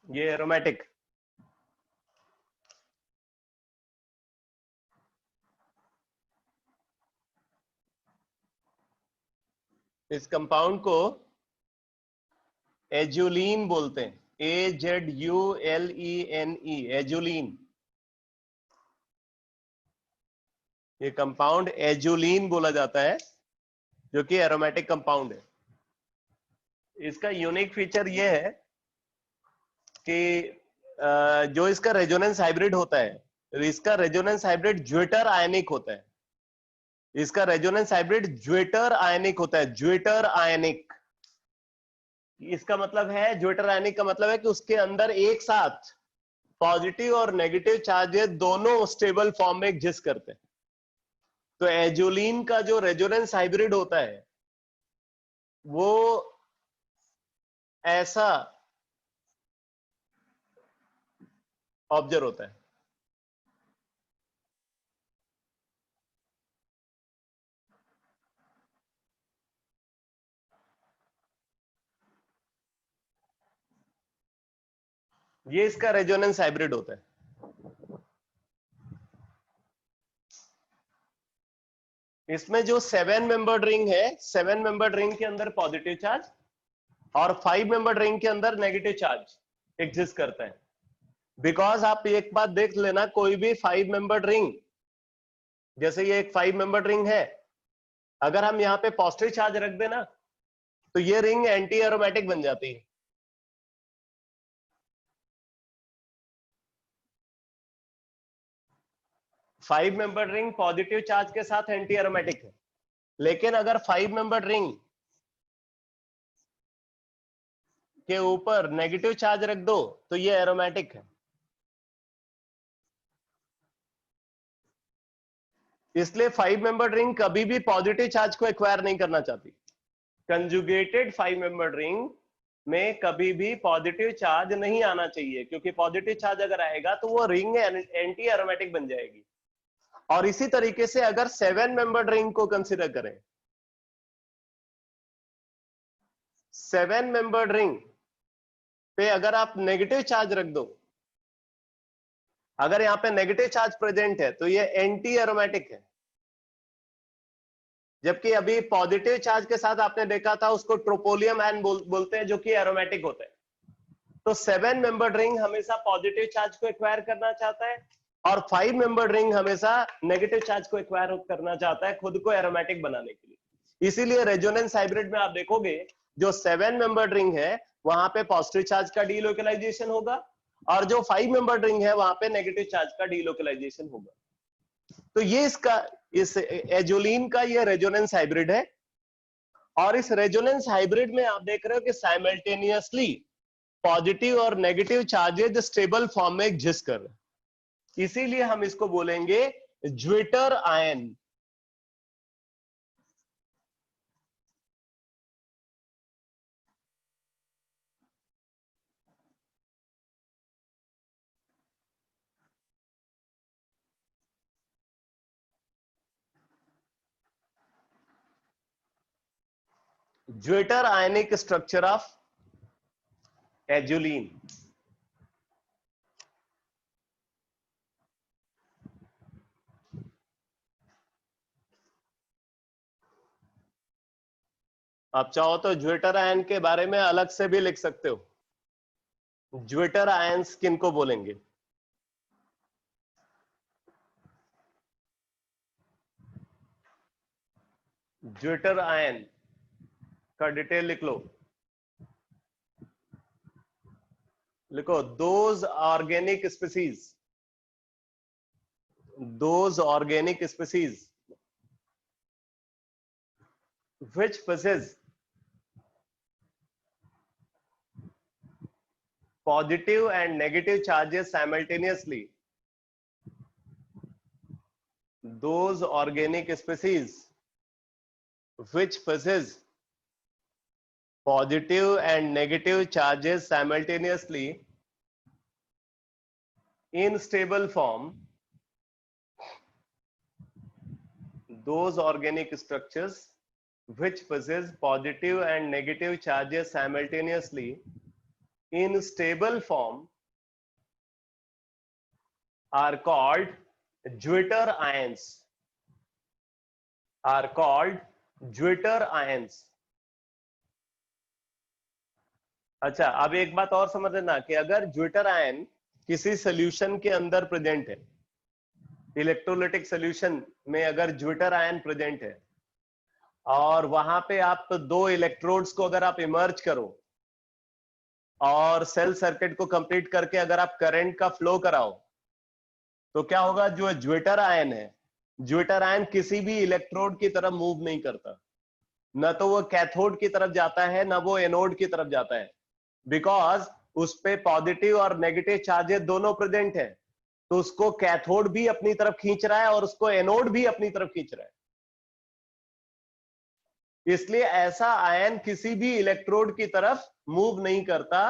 ये एरोमेटिक, इस कंपाउंड को एजुलीन बोलते हैं। AZULENE, एजुलीन। ये कंपाउंड एजुलीन बोला जाता है, जो कि एरोमेटिक कंपाउंड है। इसका यूनिक फीचर ये है कि जो इसका रेजोनेंस हाइब्रिड होता है, इसका रेजोनेंस हाइब्रिड ज्वेटर आयनिक होता है। इसका रेजोनेंस हाइब्रिड ज्वेटर आयनिक होता है, ज्वेटर आयनिक। इसका मतलब है, ज्वेटर आयनिक का मतलब है कि उसके अंदर एक साथ पॉजिटिव और नेगेटिव चार्जेस दोनों स्टेबल फॉर्म में एग्जिस्ट करते हैं। तो एजुलीन का जो रेजोनेंस हाइब्रिड होता है वो ऐसा ऑब्जर्व होता है। ये इसका रेजोनेंस हाइब्रिड होता है। इसमें जो 7 मेंबर्ड रिंग है, 7 मेंबर्ड रिंग के अंदर पॉजिटिव चार्ज और 5 मेंबर्ड रिंग के अंदर नेगेटिव चार्ज एग्जिस्ट करता है। बिकॉज आप एक बात देख लेना, कोई भी 5 मेंबर्ड रिंग, जैसे ये एक 5 मेंबर्ड रिंग है, अगर हम यहाँ पे पॉजिटिव चार्ज रख देना तो ये रिंग एंटी एरोमेटिक बन जाती है। 5 मेंबर रिंग पॉजिटिव चार्ज के साथ एंटी एरोमेटिक है, लेकिन अगर 5 मेंबर रिंग के ऊपर नेगेटिव चार्ज रख दो तो ये एरोमेटिक है। इसलिए 5 मेंबर रिंग कभी भी पॉजिटिव चार्ज को एक्वायर नहीं करना चाहती। कंजुगेटेड 5 मेंबर रिंग में कभी भी पॉजिटिव चार्ज नहीं आना चाहिए, क्योंकि पॉजिटिव चार्ज अगर आएगा तो वो रिंग एंटी एरोमेटिक बन जाएगी। और इसी तरीके से अगर 7 मेंबर्ड रिंग को कंसीडर करें, 7 मेंबर्ड रिंग पे अगर आप नेगेटिव चार्ज रख दो, अगर यहां पे नेगेटिव चार्ज प्रेजेंट है तो ये एंटी एरोमेटिक है, जबकि अभी पॉजिटिव चार्ज के साथ आपने देखा था उसको ट्रोपोलियम आयन बोलते हैं, जो कि एरोमेटिक होते हैं। तो 7 मेंबर्ड रिंग हमेशा पॉजिटिव चार्ज को एक्वायर करना चाहता है और 5 मेंबर्ड रिंग हमेशा नेगेटिव चार्ज को एक्वायर करना चाहता है खुद को एरोमेटिक बनाने के लिए। इसीलिए रेजोनेंस हाइब्रिड में आप देखोगे जो 7 मेंबर्ड रिंग है वहां पे पॉजिटिव चार्ज का डीलोकलाइजेशन होगा और जो 5 मेंबर्ड रिंग है वहां पे नेगेटिव चार्ज का डीलोकलाइजेशन होगा। तो ये इस एजोलिन का ये रेजोनेंस हाइब्रिड है। और इस रेजोनेंस हाइब्रिड में आप देख रहे हो कि साइमल्टेनियसली पॉजिटिव और नेगेटिव चार्जेज स्टेबल फॉर्म में एग्जिस्ट कर रहे हैं, इसीलिए हम इसको बोलेंगे zwitter ion. Zwitter ionic structure of azulene. आप चाहो तो ज्विटर आयन के बारे में अलग से भी लिख सकते हो। ज्विटर आयंस किनको बोलेंगे? ज्विटर आयन का डिटेल लिख लो, लिखो those organic species which possess positive and negative charges simultaneously. Those organic species which possess positive and negative charges simultaneously in stable form, those organic structures which possess positive and negative charges simultaneously in stable form are called Zwitter ions. अच्छा, अब एक बात और समझ लेना कि अगर zwitter ion किसी सोल्यूशन के अंदर प्रेजेंट है, इलेक्ट्रोलिटिक सोल्यूशन में अगर ज्विटर आयन प्रेजेंट है और वहां पे आप दो इलेक्ट्रोड्स को अगर आप इमर्ज करो और सेल सर्किट को कंप्लीट करके अगर आप करंट का फ्लो कराओ, तो क्या होगा? जो ज्विटर आयन है, ज्विटर आयन किसी भी इलेक्ट्रोड की तरफ मूव नहीं करता, न तो वो कैथोड की तरफ जाता है न वो एनोड की तरफ जाता है, बिकॉज उस पे पॉजिटिव और नेगेटिव चार्जेस दोनों प्रेजेंट है। तो उसको कैथोड भी अपनी तरफ खींच रहा है और उसको एनोड भी अपनी तरफ खींच रहा है। इसलिए ऐसा आयन किसी भी इलेक्ट्रोड की तरफ मूव नहीं करता,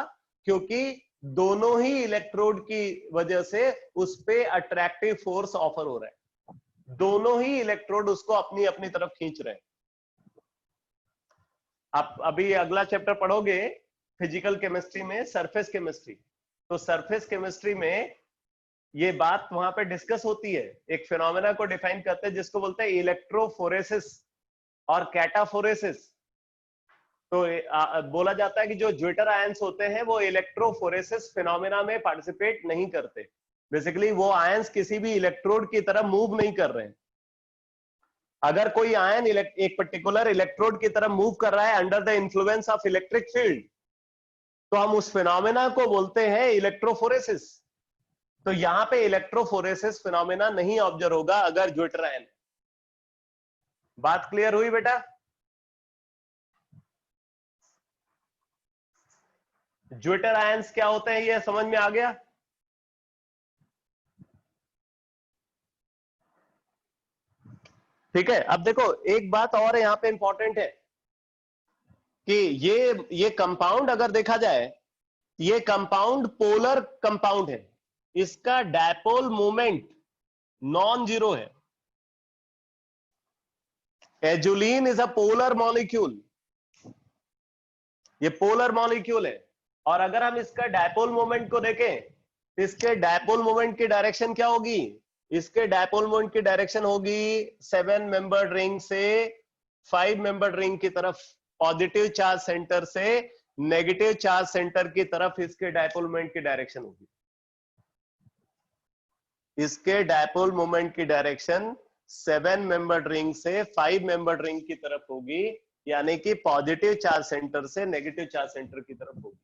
क्योंकि दोनों ही इलेक्ट्रोड की वजह से उस पे अट्रैक्टिव फोर्स ऑफर हो रहा है, दोनों ही इलेक्ट्रोड उसको अपनी अपनी तरफ खींच रहे हैं। आप अभी अगला चैप्टर पढ़ोगे फिजिकल केमिस्ट्री में, सरफेस केमिस्ट्री। तो सरफेस केमिस्ट्री में ये बात वहां पे डिस्कस होती है, एक फिनोमेना को डिफाइन करते हैं जिसको बोलते हैं इलेक्ट्रोफोरेसिस और कैटाफोरेसिस। तो बोला जाता है कि जो ज्विटर आयंस होते हैं वो इलेक्ट्रोफोरेसिस फिनोमेना में पार्टिसिपेट नहीं करते। बेसिकली वो आयंस किसी भी इलेक्ट्रोड की तरफ मूव नहीं कर रहे हैं। अगर कोई आयन एक पर्टिकुलर इलेक्ट्रोड की तरफ मूव कर रहा है under the influence of electric field, तो हम उस फिनोमेना को बोलते हैं इलेक्ट्रोफोरेसिस। तो यहां पे इलेक्ट्रोफोरेसिस फिनोमेना नहीं ऑब्जर्व होगा अगर ज्विटर आयन। बात क्लियर हुई बेटा? ज्विटर आयंस क्या होते हैं ये समझ में आ गया? ठीक है, अब देखो एक बात और यहाँ पे इंपॉर्टेंट है कि ये कंपाउंड अगर देखा जाए, ये कंपाउंड पोलर कंपाउंड है, इसका डायपोल मोमेंट नॉन जीरो है। Azulene is a polar molecule, ये पोलर मॉलिक्यूल है। और अगर हम इसका डायपोल मोमेंट को देखें तो इसके डायपोल मोमेंट की डायरेक्शन क्या होगी? इसके डायपोल मोमेंट की डायरेक्शन होगी 7 मेंबर्ड रिंग से 5 मेंबर्ड रिंग की तरफ, पॉजिटिव चार्ज सेंटर से नेगेटिव चार्ज सेंटर की तरफ इसके डायपोल मोमेंट की डायरेक्शन होगी। इसके डायपोल मोमेंट की डायरेक्शन 7 मेंबर्ड रिंग से 5 मेंबर्ड रिंग की तरफ होगी, यानी कि पॉजिटिव चार्ज सेंटर से नेगेटिव चार्ज सेंटर की तरफ होगी।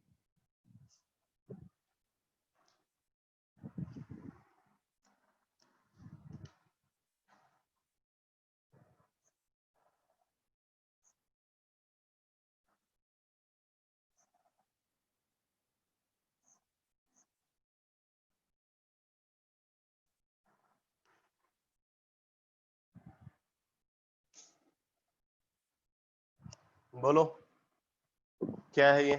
बोलो क्या है ये?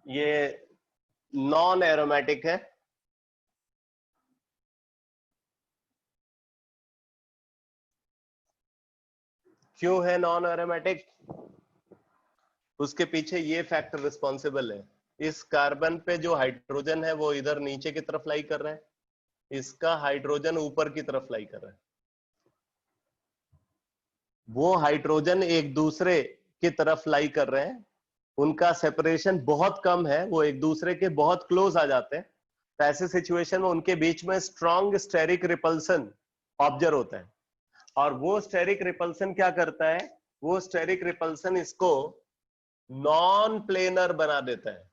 ये नॉन एरोमेटिक है। क्यों है नॉन एरोमेटिक? उसके पीछे ये फैक्टर रिस्पॉन्सिबल है, इस कार्बन पे जो हाइड्रोजन है वो इधर नीचे की तरफ लाई कर रहा है, इसका हाइड्रोजन ऊपर की तरफ लाई कर रहा है। वो हाइड्रोजन एक दूसरे की तरफ लाई कर रहे हैं, उनका सेपरेशन बहुत कम है, वो एक दूसरे के बहुत क्लोज आ जाते हैं। तो ऐसे सिचुएशन में उनके बीच में स्ट्रॉन्ग स्टेरिक रिपल्सन ऑब्जर्व होता है। और वो स्टेरिक रिपल्सन क्या करता है? वो स्टेरिक रिपल्सन इसको नॉन प्लेनर बना देता है।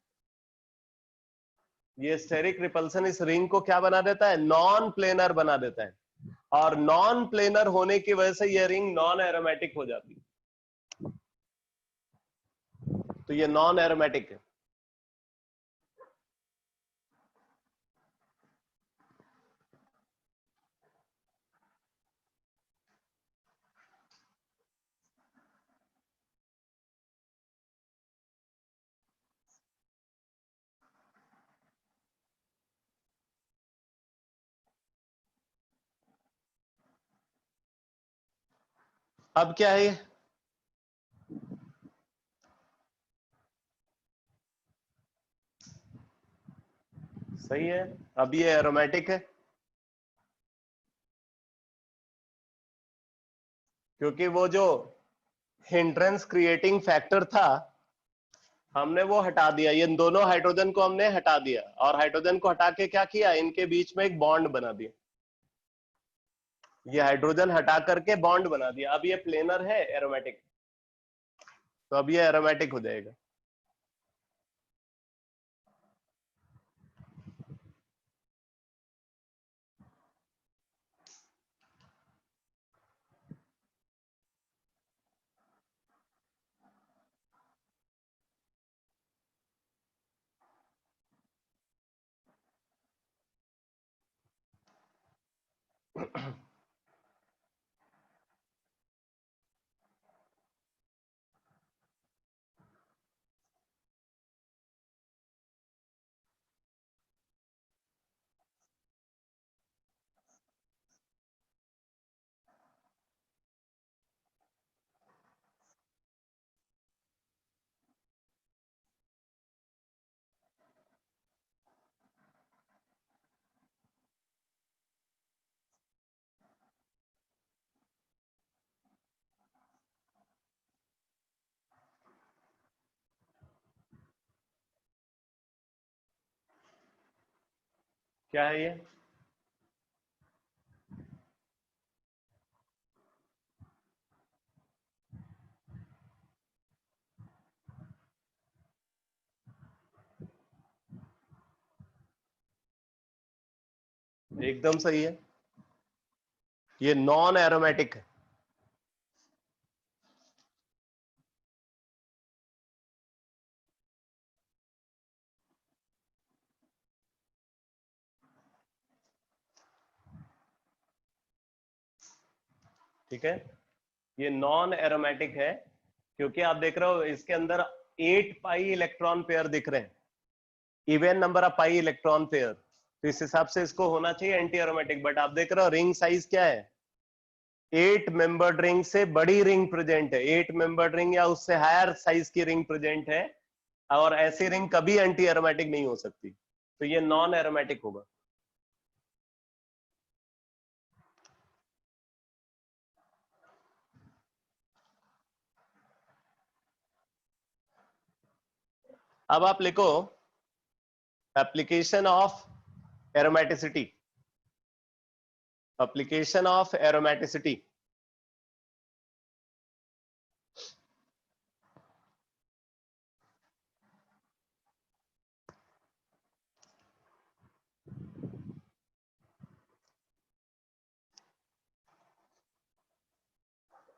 ये स्टेरिक रिपल्सन इस रिंग को क्या बना देता है? नॉन प्लेनर बना देता है। और नॉन प्लेनर होने की वजह से ये रिंग नॉन एरोमेटिक हो जाती है। तो ये नॉन एरोमेटिक है। अब क्या है ये? सही है, अब ये एरोमेटिक है, क्योंकि वो जो हिंड्रेंस क्रिएटिंग फैक्टर था हमने वो हटा दिया। ये दोनों हाइड्रोजन को हमने हटा दिया, और हाइड्रोजन को हटा के क्या किया? इनके बीच में एक बॉन्ड बना दिया। ये हाइड्रोजन हटा करके बॉन्ड बना दिया। अब ये प्लेनर है, एरोमेटिक। तो अब ये एरोमेटिक हो जाएगा। क्या है ये? एकदम सही है, ये नॉन एरोमेटिक है। ठीक है, ये नॉन एरोमेटिक है क्योंकि आप देख रहे हो इसके अंदर 8 पाई इलेक्ट्रॉन पेयर दिख रहे हैं, even number of pi electron pair, तो इस हिसाब से इसको होना चाहिए एंटी एरोमेटिक। बट आप देख रहे हो रिंग साइज क्या है, 8 मेंबर्ड रिंग से बड़ी रिंग प्रेजेंट है, 8 मेंबर्ड रिंग या उससे हायर साइज की रिंग प्रेजेंट है, और ऐसी रिंग कभी एंटी एरोमेटिक नहीं हो सकती, तो ये नॉन एरोमेटिक होगा। अब आप लिखो application of aromaticity, application of aromaticity.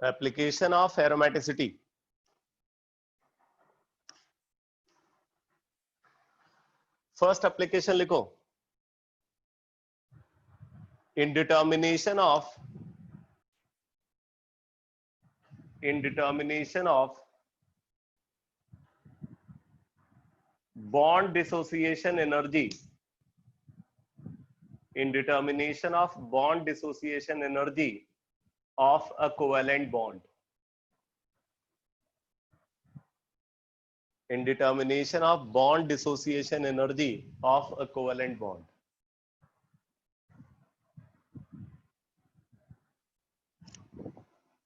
Application of aromaticity, first application लिखो, indetermination of bond dissociation energy, indetermination of bond dissociation energy of a covalent bond, indetermination of bond dissociation energy of a covalent bond।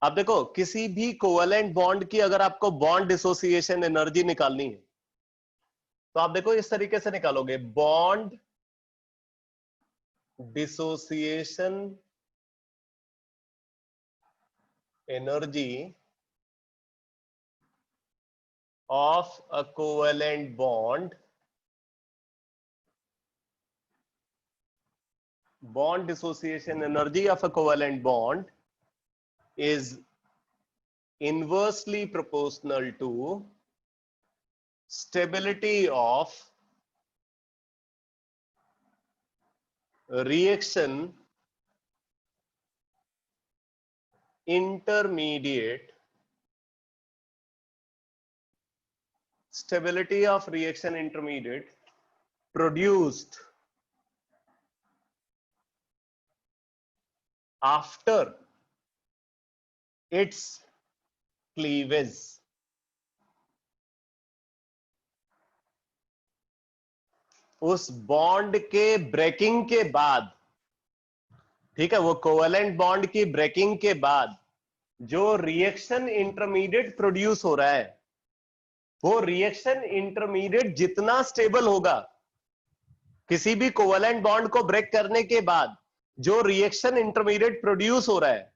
अब देखो किसी भी covalent bond की अगर आपको bond dissociation energy निकालनी है तो आप देखो इस तरीके से निकालोगे, bond dissociation energy of a covalent bond, bond dissociation energy of a covalent bond is inversely proportional to stability of reaction intermediate, stability of reaction intermediate produced after its cleavage। उस बॉन्ड के breaking के बाद, ठीक है, वो covalent bond की breaking के बाद जो रिएक्शन इंटरमीडिएट प्रोड्यूस हो रहा है, वो रिएक्शन इंटरमीडिएट जितना स्टेबल होगा, किसी भी कोवेलेंट बॉन्ड को ब्रेक करने के बाद जो रिएक्शन इंटरमीडिएट प्रोड्यूस हो रहा है,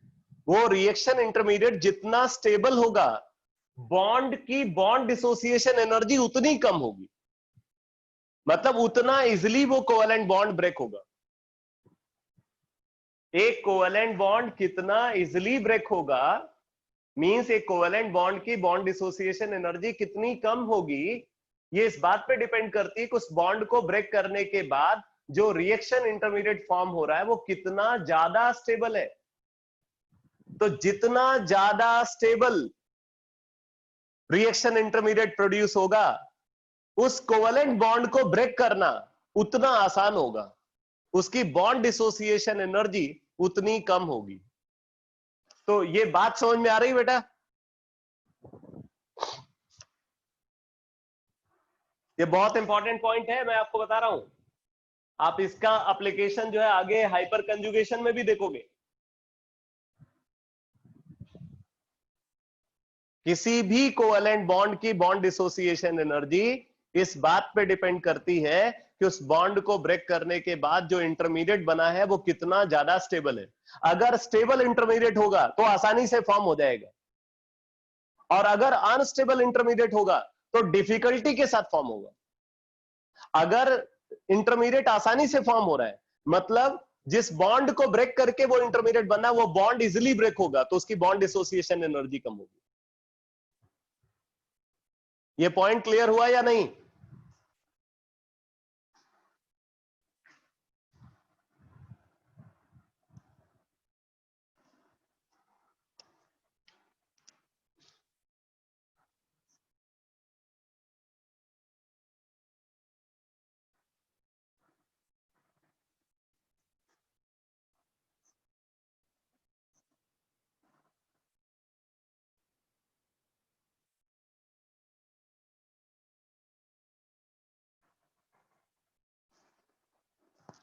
वो रिएक्शन इंटरमीडिएट जितना स्टेबल होगा, बॉन्ड की बॉन्ड डिसोसिएशन एनर्जी उतनी कम होगी, मतलब उतना इजिली वो कोवेलेंट बॉन्ड ब्रेक होगा। एक कोवेलेंट बॉन्ड कितना इजिली ब्रेक होगा मींस एक कोवेलेंट बॉन्ड की बॉन्ड डिसोसिएशन एनर्जी कितनी कम होगी, ये इस बात पे डिपेंड करती है कि उस बॉन्ड को ब्रेक करने के बाद जो रिएक्शन इंटरमीडिएट फॉर्म हो रहा है वो कितना ज्यादा स्टेबल है। तो जितना ज्यादा स्टेबल रिएक्शन इंटरमीडिएट प्रोड्यूस होगा, उस कोवेलेंट बॉन्ड को ब्रेक करना उतना आसान होगा, उसकी बॉन्ड डिसोसिएशन एनर्जी उतनी कम होगी। तो ये बात समझ में आ रही बेटा? ये बहुत इंपॉर्टेंट पॉइंट है, मैं आपको बता रहा हूं। आप इसका एप्लीकेशन जो है आगे हाइपर कंजुगेशन में भी देखोगे। किसी भी कोवेलेंट बॉन्ड की बॉन्ड डिसोसिएशन एनर्जी इस बात पे डिपेंड करती है कि उस बॉन्ड को ब्रेक करने के बाद जो इंटरमीडिएट बना है वो कितना ज्यादा स्टेबल है। अगर स्टेबल इंटरमीडिएट होगा तो आसानी से फॉर्म हो जाएगा, और अगर अनस्टेबल इंटरमीडिएट होगा तो डिफिकल्टी के साथ फॉर्म होगा। अगर इंटरमीडिएट आसानी से फॉर्म हो रहा है मतलब जिस बॉन्ड को ब्रेक करके वो इंटरमीडिएट बनना है, वो बॉन्ड इजिली ब्रेक होगा, तो उसकी बॉन्ड डिसोसिएशन एनर्जी कम होगी। ये पॉइंट क्लियर हुआ या नहीं?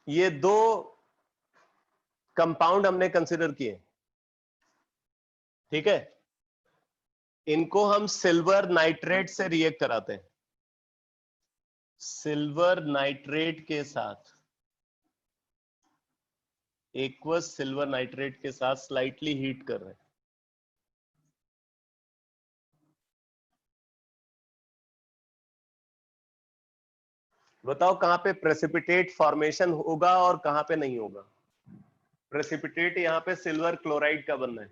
ये दो कंपाउंड हमने कंसिडर किए, ठीक है? इनको हम सिल्वर नाइट्रेट से रिएक्ट कराते हैं, सिल्वर नाइट्रेट के साथ, एक्वस सिल्वर नाइट्रेट के साथ स्लाइटली हीट कर रहे हैं। बताओ कहां पे प्रेसिपिटेट फॉर्मेशन होगा और कहां पे नहीं होगा? प्रेसिपिटेट यहां पे सिल्वर क्लोराइड का बनना है।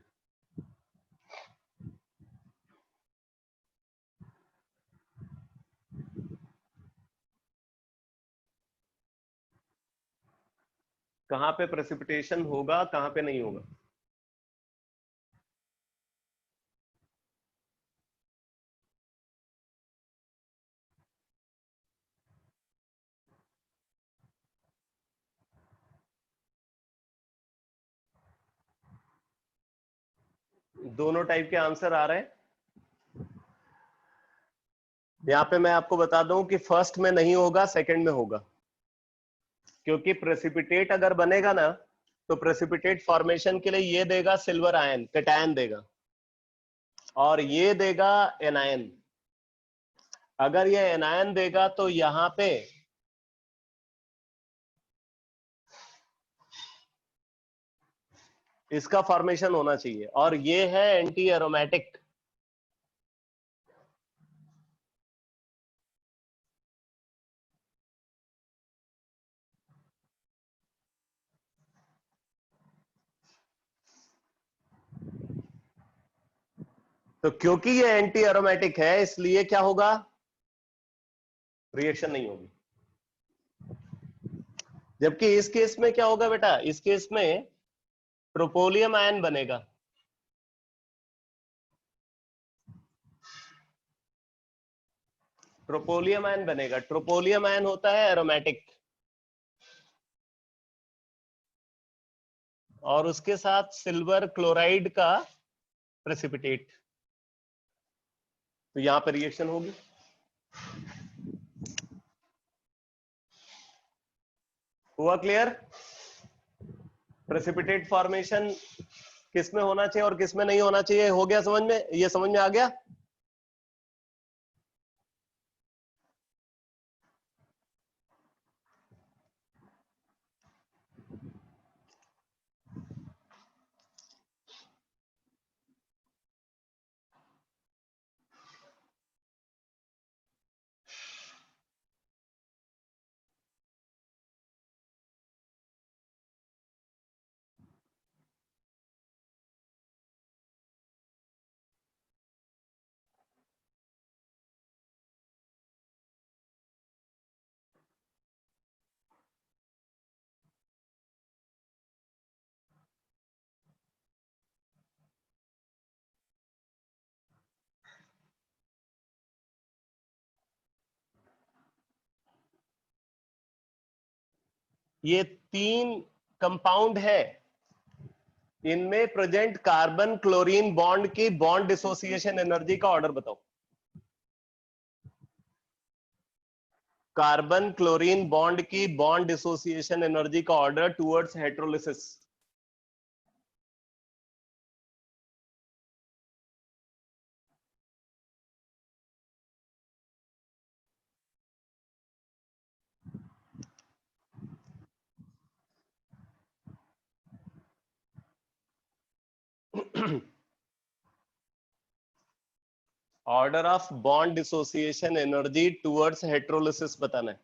कहां पे प्रेसिपिटेशन होगा, कहां पे नहीं होगा? दोनों टाइप के आंसर आ रहे हैं। यहां पे मैं आपको बता दूं कि फर्स्ट में नहीं होगा, सेकंड में होगा, क्योंकि प्रेसिपिटेट अगर बनेगा ना, तो प्रेसिपिटेट फॉर्मेशन के लिए ये देगा सिल्वर आयन, कैटायन देगा, और ये देगा एनायन। अगर ये एनायन देगा तो यहां पे इसका फॉर्मेशन होना चाहिए, और ये है एंटी एरोमेटिक। तो क्योंकि ये एंटी एरोमेटिक है, इसलिए क्या होगा? रिएक्शन नहीं होगी। जबकि इस केस में क्या होगा बेटा? इस केस में ट्रोपोलियम आयन बनेगा, ट्रोपोलियम आयन बनेगा। ट्रोपोलियम आयन होता है एरोमेटिक, और उसके साथ सिल्वर क्लोराइड का प्रेसिपिटेट, तो यहां पर रिएक्शन होगी। हुआ क्लियर? प्रेसिपिटेट फॉर्मेशन किस में होना चाहिए और किस में नहीं होना चाहिए, हो गया समझ में? ये समझ में आ गया? ये तीन कंपाउंड है, इनमें प्रेजेंट कार्बन क्लोरीन बॉन्ड की बॉन्ड डिसोसिएशन एनर्जी का ऑर्डर बताओ। कार्बन क्लोरीन बॉन्ड की बॉन्ड डिसोसिएशन एनर्जी का order towards heterolysis. Order of bond dissociation energy towards heterolysis बताना है।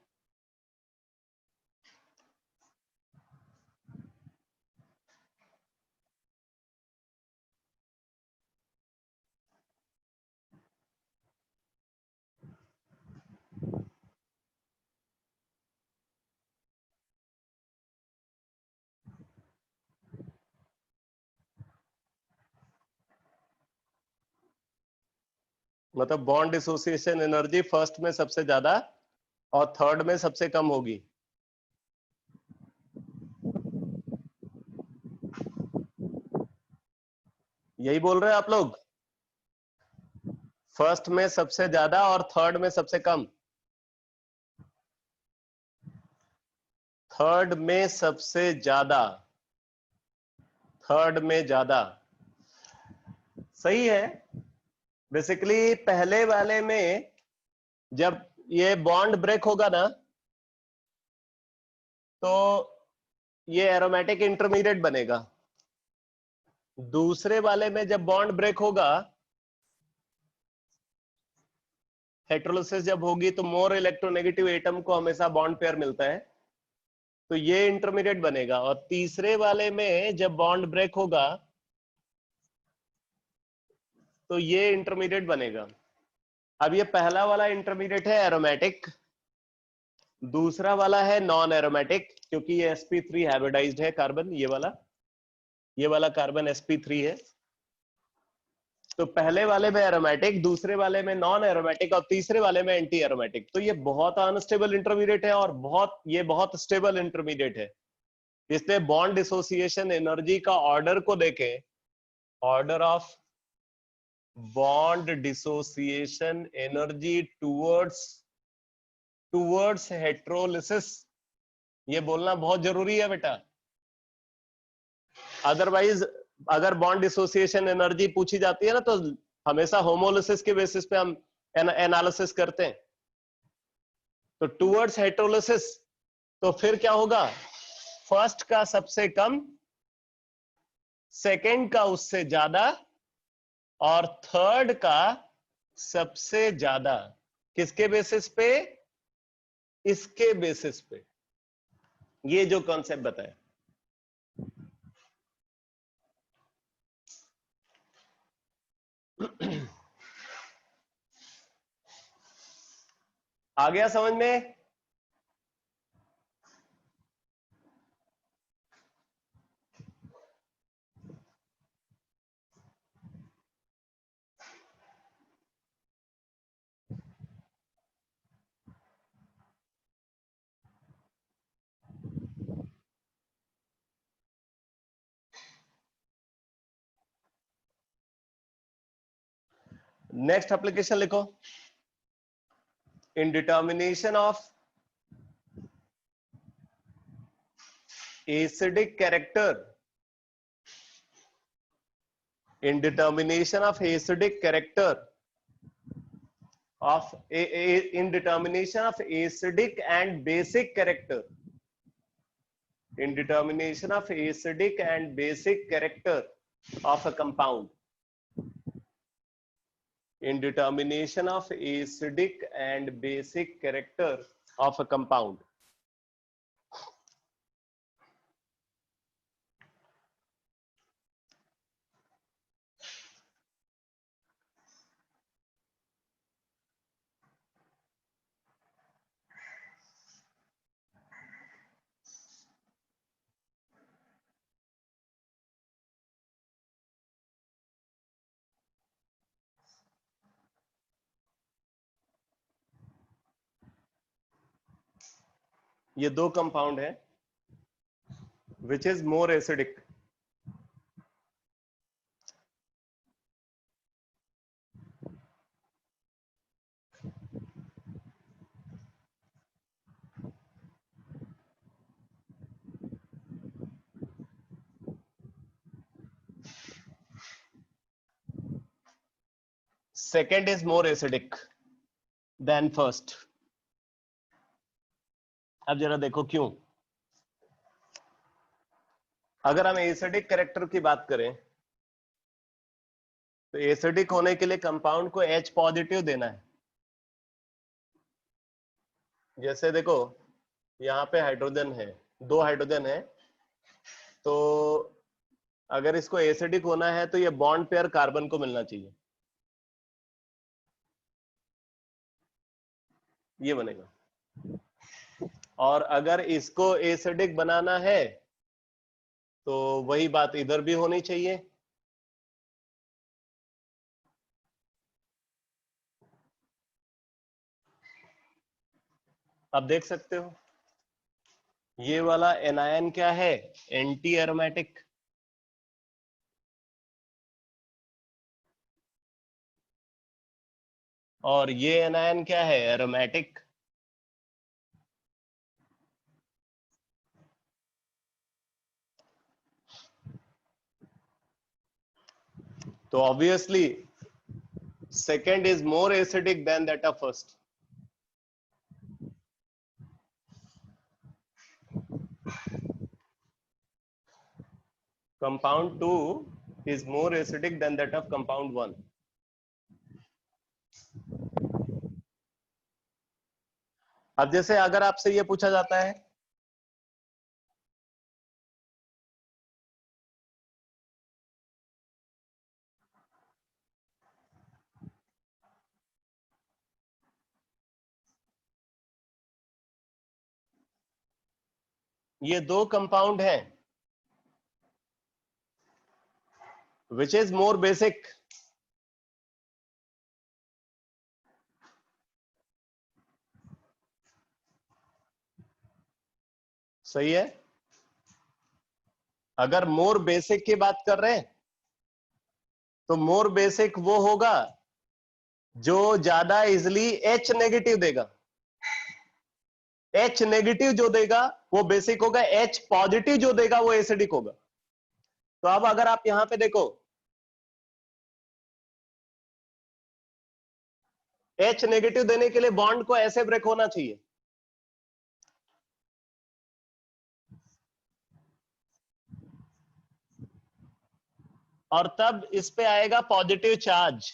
मतलब बॉन्ड डिसोसिएशन एनर्जी फर्स्ट में सबसे ज्यादा और थर्ड में सबसे कम होगी। यही बोल रहे हैं आप लोग? फर्स्ट में सबसे ज्यादा और थर्ड में सबसे कम। थर्ड में सबसे ज्यादा, थर्ड में ज्यादा, सही है। बेसिकली पहले वाले में जब ये बॉन्ड ब्रेक होगा ना, तो ये एरोमेटिक इंटरमीडिएट बनेगा। दूसरे वाले में जब बॉन्ड ब्रेक होगा, हेटेरोलिसिस जब होगी, तो मोर इलेक्ट्रोनेगेटिव एटम को हमेशा बॉन्ड पेयर मिलता है, तो ये इंटरमीडिएट बनेगा। और तीसरे वाले में जब बॉन्ड ब्रेक होगा, तो ये इंटरमीडिएट बनेगा। अब ये पहला वाला इंटरमीडिएट है एरोमेटिक, दूसरा वाला है नॉन एरोमेटिक, क्योंकि ये sp3 हाइब्रिडाइज्ड है कार्बन, ये वाला कार्बन sp3 है। तो पहले वाले में एरोमेटिक, दूसरे वाले में नॉन एरोमेटिक और तीसरे वाले में एंटी एरोमेटिक। तो ये बहुत अनस्टेबल इंटरमीडिएट है और बहुत स्टेबल इंटरमीडिएट है। इसलिए बॉन्ड डिसोसिएशन एनर्जी का ऑर्डर को देखें, order of bond dissociation energy towards heterolysis, ये बोलना बहुत जरूरी है बेटा। अदरवाइज अगर बॉन्ड डिसोसिएशन एनर्जी पूछी जाती है ना, तो हमेशा होमोलिसिस के बेसिस पे हम एनालिसिस करते हैं। तो टूवर्ड्स हेटेरोलिसिस, तो फिर क्या होगा? फर्स्ट का सबसे कम, सेकंड का उससे ज्यादा और थर्ड का सबसे ज्यादा। किसके बेसिस पे? इसके बेसिस पे। ये जो कॉन्सेप्ट बताया, आ गया समझ में? नेक्स्ट एप्लीकेशन लिखो। In determination of acidic character, in determination of acidic character of in determination of acidic and basic character, in determination of acidic and basic character of a compound, in determination of acidic and basic character of a compound, ये दो compound है, which is more acidic. Second is more acidic than first. अब जरा देखो क्यों। अगर हम acidic character की बात करें, तो एसिडिक होने के लिए कंपाउंड को H पॉजिटिव देना है। जैसे देखो यहाँ पे हाइड्रोजन है, दो हाइड्रोजन है, तो अगर इसको एसिडिक होना है तो ये बॉन्ड पेयर कार्बन को मिलना चाहिए, ये बनेगा। और अगर इसको एसिडिक बनाना है तो वही बात इधर भी होनी चाहिए। अब देख सकते हो ये वाला एनायन क्या है, एंटी एरोमेटिक, और ये एनायन क्या है, एरोमेटिक। तो obviously second is more acidic then that of first. Compound 2 is more acidic than that of compound 1. अब जैसे अगर आपसे ये पूछा जाता है ये दो कंपाउंड हैं, which is more basic, सही है। अगर मोर बेसिक की बात कर रहे हैं तो मोर बेसिक वो होगा जो ज्यादा इजिली H नेगेटिव देगा। H नेगेटिव जो देगा वो बेसिक होगा, H पॉजिटिव जो देगा वो एसिडिक होगा। तो अब अगर आप यहां पे देखो H नेगेटिव देने के लिए बॉन्ड को ऐसे ब्रेक होना चाहिए, और तब इस पे आएगा पॉजिटिव चार्ज।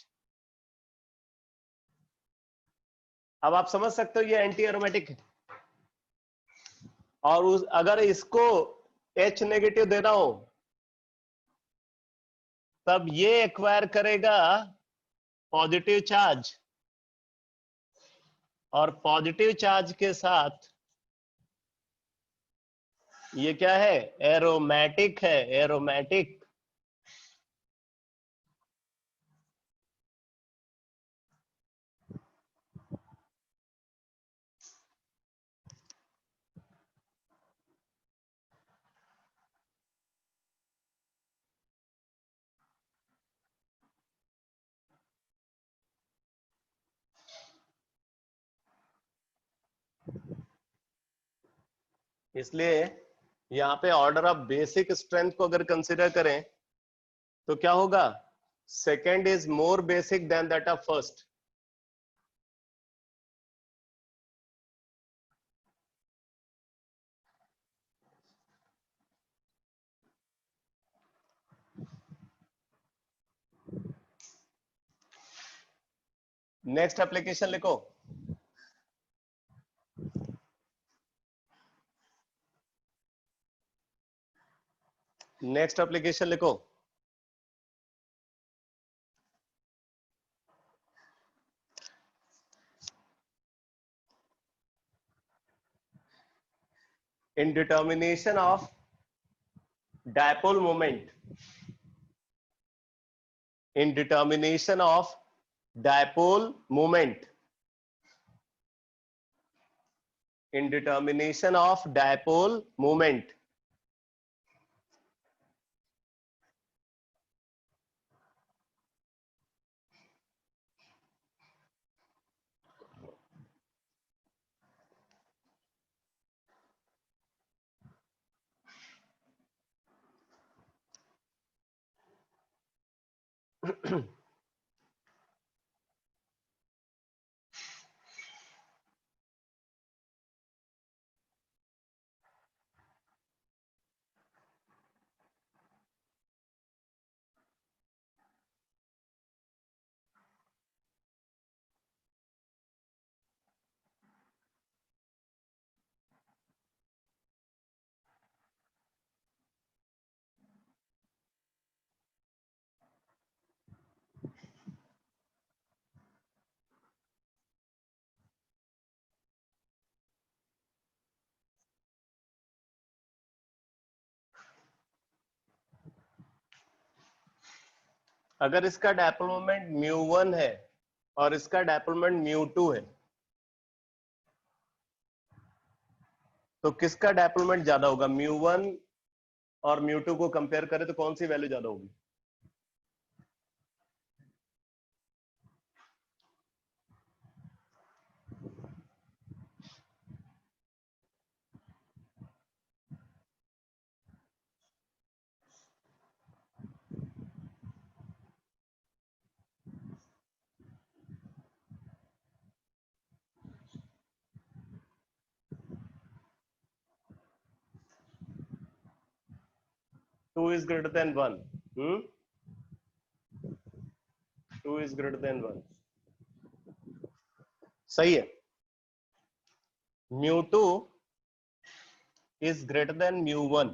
अब आप समझ सकते हो ये एंटी एरोमेटिक है, और अगर इसको H नेगेटिव देना हो तब ये एक्वायर करेगा पॉजिटिव चार्ज, और पॉजिटिव चार्ज के साथ ये क्या है, एरोमेटिक है, एरोमेटिक। इसलिए यहाँ पे ऑर्डर ऑफ बेसिक स्ट्रेंथ को अगर कंसिडर करें तो क्या होगा, second is more basic than that of first. Next application लिखो। नेक्स्ट एप्लीकेशन लिखो। in determination of dipole moment, in determination of dipole moment, in determination of dipole moment, अगर इसका डायपोल मोमेंट μ1 है और इसका डायपोल मोमेंट μ2 है तो किसका डायपोलमेंट ज्यादा होगा? μ1 और μ2 को कंपेयर करें तो कौन सी वैल्यू ज्यादा होगी? Two is greater than one. 2 is greater than 1, सही है। μ2 इज ग्रेटर देन μ1,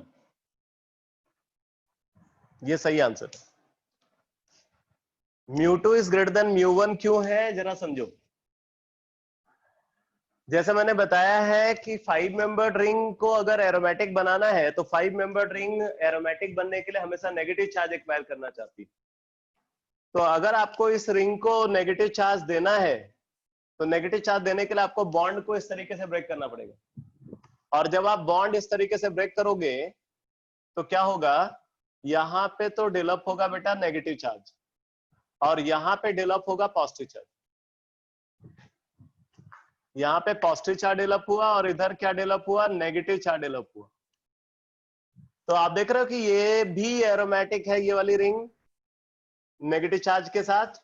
ये सही आंसर। μ2 इज ग्रेटर देन μ1 क्यों है, जरा समझो। जैसे मैंने बताया है कि 5 मेंबर्ड रिंग को अगर एरोमेटिक बनाना है तो 5 मेंबर्ड रिंग एरोमेटिक बनने के लिए हमेशा नेगेटिव चार्ज एक्वायर करना चाहती है। तो अगर आपको इस रिंग को नेगेटिव चार्ज देना है तो नेगेटिव चार्ज देने के लिए आपको बॉन्ड को इस तरीके से ब्रेक करना पड़ेगा। और जब आप बॉन्ड इस तरीके से ब्रेक करोगे तो क्या होगा, यहां पे तो डेवलप होगा बेटा नेगेटिव चार्ज और यहां पे डेवलप होगा पॉजिटिव चार्ज। यहां पे पॉजिटिव चार्ज डेवलप हुआ और इधर क्या डेवलप हुआ, नेगेटिव चार्ज डेवलप हुआ। तो आप देख रहे हो कि ये भी एरोमेटिक है, ये वाली रिंग नेगेटिव चार्ज के साथ,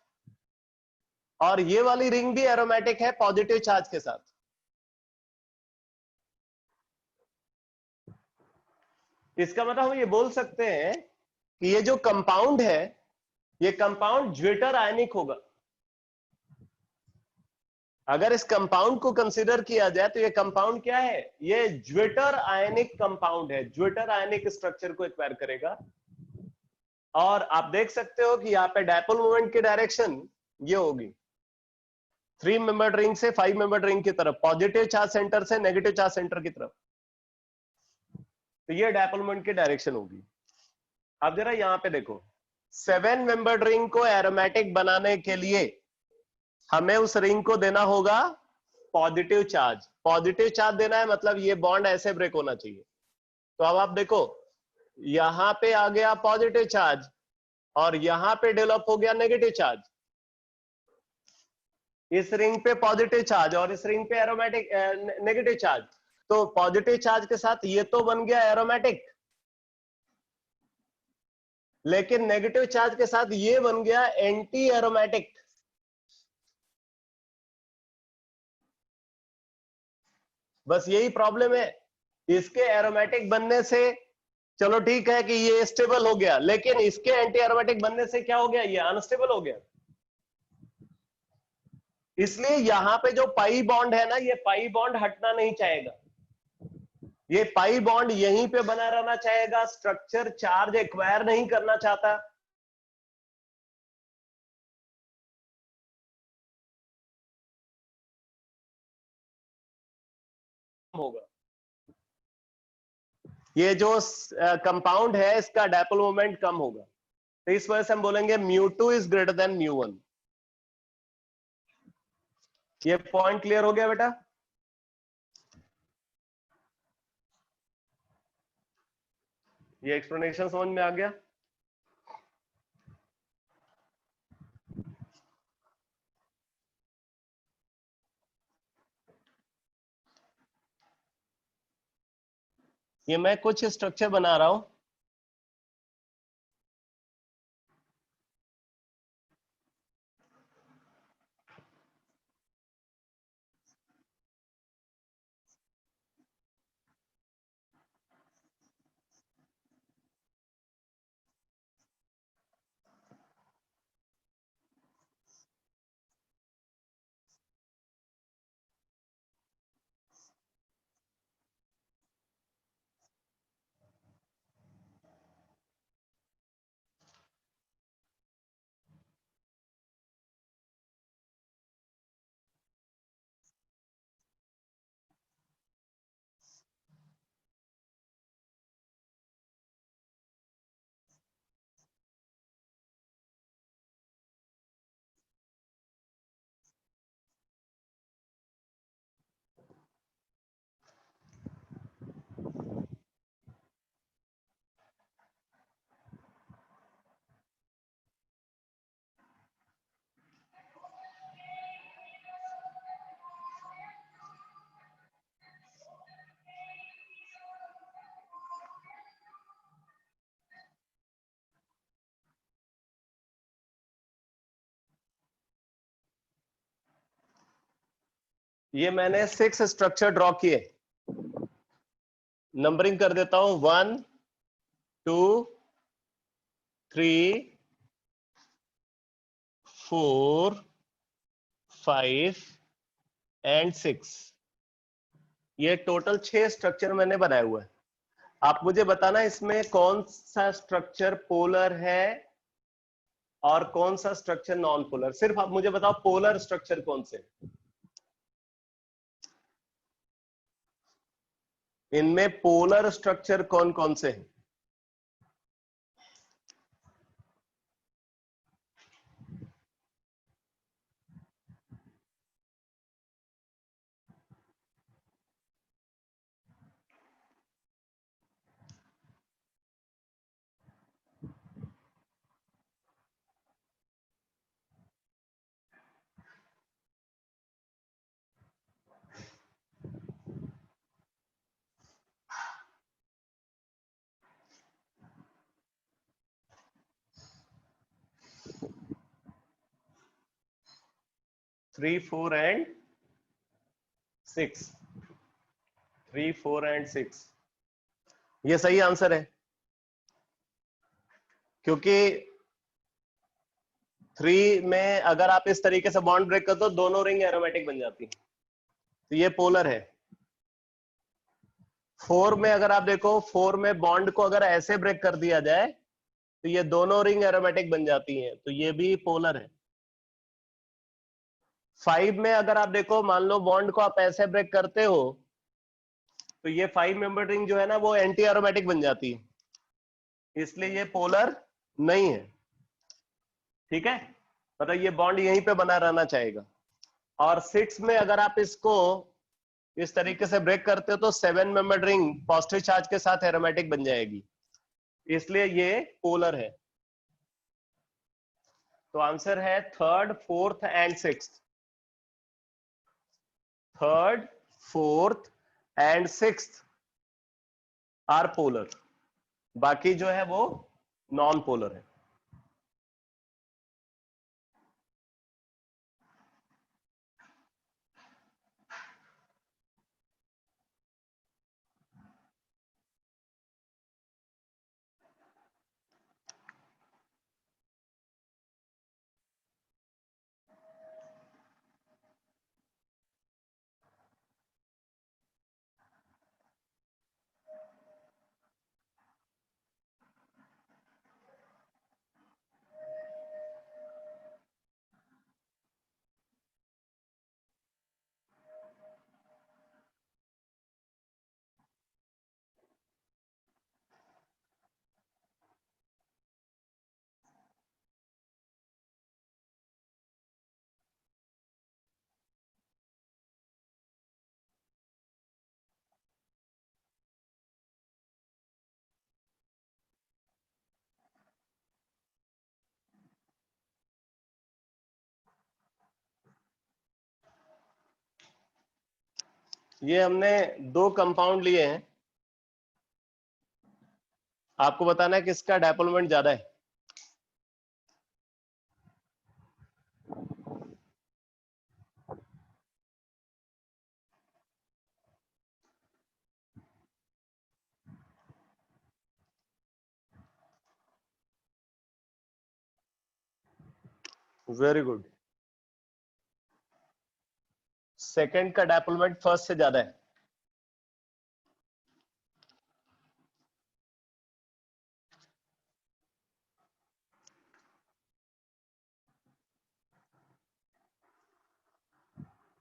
और ये वाली रिंग भी एरोमेटिक है पॉजिटिव चार्ज के साथ। इसका मतलब हम ये बोल सकते हैं कि ये जो कंपाउंड है ये कंपाउंड ज्वेटर आयनिक होगा। अगर इस कंपाउंड को कंसीडर किया जाए तो ये कंपाउंड क्या है, ये ज्वेटर आयनिक कंपाउंड है, ज्वेटर आयनिक स्ट्रक्चर को एक्वायर करेगा। और आप देख सकते हो कि यहाँ पे डायपोल मोमेंट की डायरेक्शन ये होगी 3 मेंबर्ड रिंग से 5 मेंबर्ड रिंग की तरफ, पॉजिटिव चार्ज सेंटर से नेगेटिव चार्ज सेंटर की तरफ। तो ये डायपोल मोमेंट की डायरेक्शन होगी। अब जरा यहाँ पे देखो, 7 मेंबर्ड रिंग को एरोमेटिक बनाने के लिए हमें उस रिंग को देना होगा पॉजिटिव चार्ज। पॉजिटिव चार्ज देना है मतलब ये बॉन्ड ऐसे ब्रेक होना चाहिए। तो अब आप देखो यहां पे आ गया पॉजिटिव चार्ज और यहां पे डेवलप हो गया नेगेटिव चार्ज। इस रिंग पे पॉजिटिव चार्ज और इस रिंग पे एरोमेटिक नेगेटिव चार्ज। तो पॉजिटिव चार्ज के साथ ये तो बन गया एरोमेटिक, लेकिन नेगेटिव चार्ज के साथ ये बन गया एंटी एरोमेटिक। बस यही प्रॉब्लम है, इसके एरोमेटिक बनने से चलो ठीक है कि ये स्टेबल हो गया, लेकिन इसके एंटी एरोमेटिक बनने से क्या हो गया, ये अनस्टेबल हो गया। इसलिए यहां पे जो पाई बॉन्ड है ना, ये पाई बॉन्ड हटना नहीं चाहेगा, ये पाई बॉन्ड यहीं पे बना रहना चाहेगा। स्ट्रक्चर चार्ज एक्वायर नहीं करना चाहता। होगा ये जो कंपाउंड है इसका डायपोल मोमेंट कम होगा, तो इस वजह से हम बोलेंगे μ2 इज ग्रेटर देन μ1। ये पॉइंट क्लियर हो गया बेटा? ये एक्सप्लेनेशन समझ में आ गया? ये मैं कुछ स्ट्रक्चर बना रहा हूं, ये मैंने 6 स्ट्रक्चर ड्रॉ किए, नंबरिंग कर देता हूं 1 2 3 4 5 एंड 6। ये टोटल 6 स्ट्रक्चर मैंने बनाए हुए हैं। आप मुझे बताना इसमें कौन सा स्ट्रक्चर पोलर है और कौन सा स्ट्रक्चर नॉन पोलर। सिर्फ आप मुझे बताओ पोलर स्ट्रक्चर कौन से, इनमें पोलर स्ट्रक्चर कौन कौन से हैं। थ्री फोर एंड 6, 3 4 एंड 6, ये सही आंसर है, क्योंकि 3 में अगर आप इस तरीके से बॉन्ड ब्रेक करते हो दोनों रिंग एरोमेटिक बन जाती है, तो ये पोलर है। 4 में अगर आप देखो, 4 में बॉन्ड को अगर ऐसे ब्रेक कर दिया जाए तो ये दोनों रिंग एरोमेटिक बन जाती हैं, तो ये भी पोलर है। 5 में अगर आप देखो, मान लो बॉन्ड को आप ऐसे ब्रेक करते हो तो ये 5 मेंबर रिंग जो है ना वो एंटी एरोमेटिक बन जाती है, इसलिए ये पोलर नहीं है। ठीक है, मतलब ये बॉन्ड यहीं पे बना रहना चाहेगा। और 6 में अगर आप इसको इस तरीके से ब्रेक करते हो तो 7 मेंबर रिंग पॉजिटिव चार्ज के साथ एरोमेटिक बन जाएगी, इसलिए ये पोलर है। तो आंसर है 3rd 4th and 6th। 3rd 4th and 6th are polar, बाकी जो है वो नॉन पोलर है। ये हमने 2 कंपाउंड लिए हैं, आपको बताना है किसका डायपोलमेंट ज्यादा है। वेरी गुड, सेकंड का डायपोलमेंट फर्स्ट से ज्यादा है।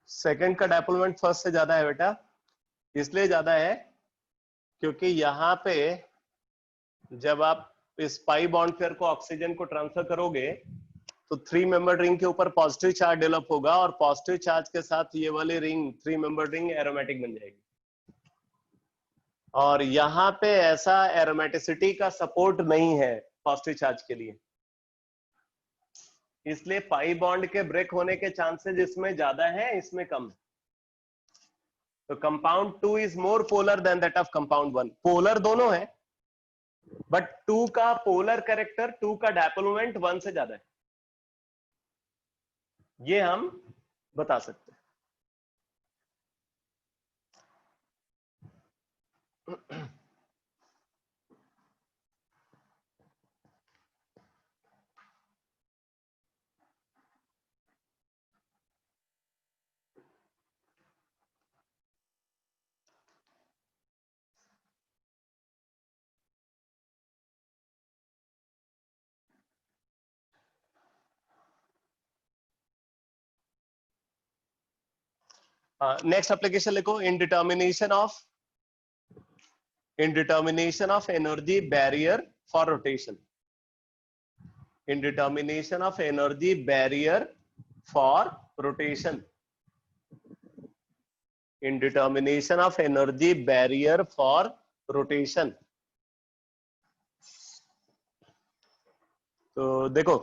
सेकंड का डायपोलमेंट फर्स्ट से ज्यादा है बेटा, इसलिए ज्यादा है क्योंकि यहां पे जब आप इस पाई बॉन्ड पेयर को ऑक्सीजन को ट्रांसफर करोगे तो 3 मेंबर रिंग के ऊपर पॉजिटिव चार्ज डेवलप होगा और पॉजिटिव चार्ज के साथ ये वाली रिंग 3 मेंबर रिंग एरोमेटिक बन जाएगी। और यहाँ पे ऐसा एरोमेटिसिटी का सपोर्ट नहीं है पॉजिटिव चार्ज के लिए, इसलिए पाई बॉन्ड के ब्रेक होने के चांसेस इसमें ज्यादा है, इसमें कम है। तो compound 2 is more polar than that of compound 1। Polar दोनों है, बट 2 का पोलर कैरेक्टर, 2 का डायपोलमेंट 1 से ज्यादा है, ये हम बता सकते हैं। नेक्स्ट एप्लीकेशन लिखो, indetermination of energy barrier for rotation. Indetermination of energy barrier for rotation. Indetermination of energy barrier for rotation. तो देखो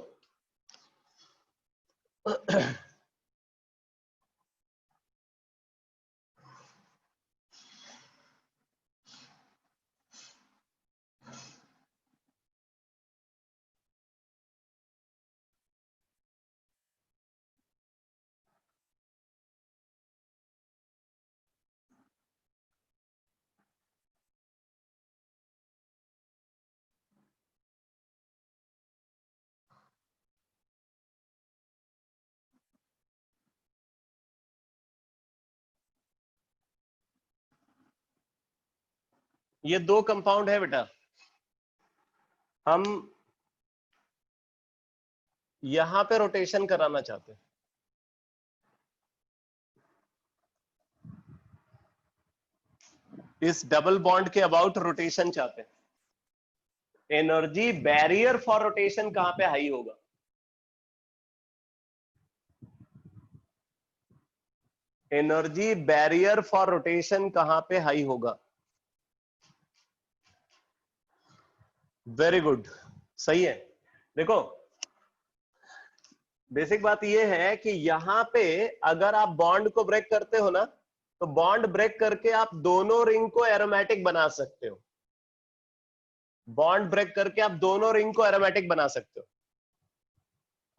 ये दो कंपाउंड है बेटा, हम यहां पे रोटेशन कराना चाहते हैं। इस डबल बॉन्ड के अबाउट रोटेशन चाहते हैं। एनर्जी बैरियर फॉर रोटेशन कहां पे हाई होगा? एनर्जी बैरियर फॉर रोटेशन कहां पे हाई होगा? वेरी गुड, सही है। देखो बेसिक बात यह है कि यहां पे अगर आप बॉन्ड को ब्रेक करते हो ना, तो बॉन्ड ब्रेक करके आप दोनों रिंग को एरोमेटिक बना सकते हो। बॉन्ड ब्रेक करके आप दोनों रिंग को एरोमेटिक बना सकते हो।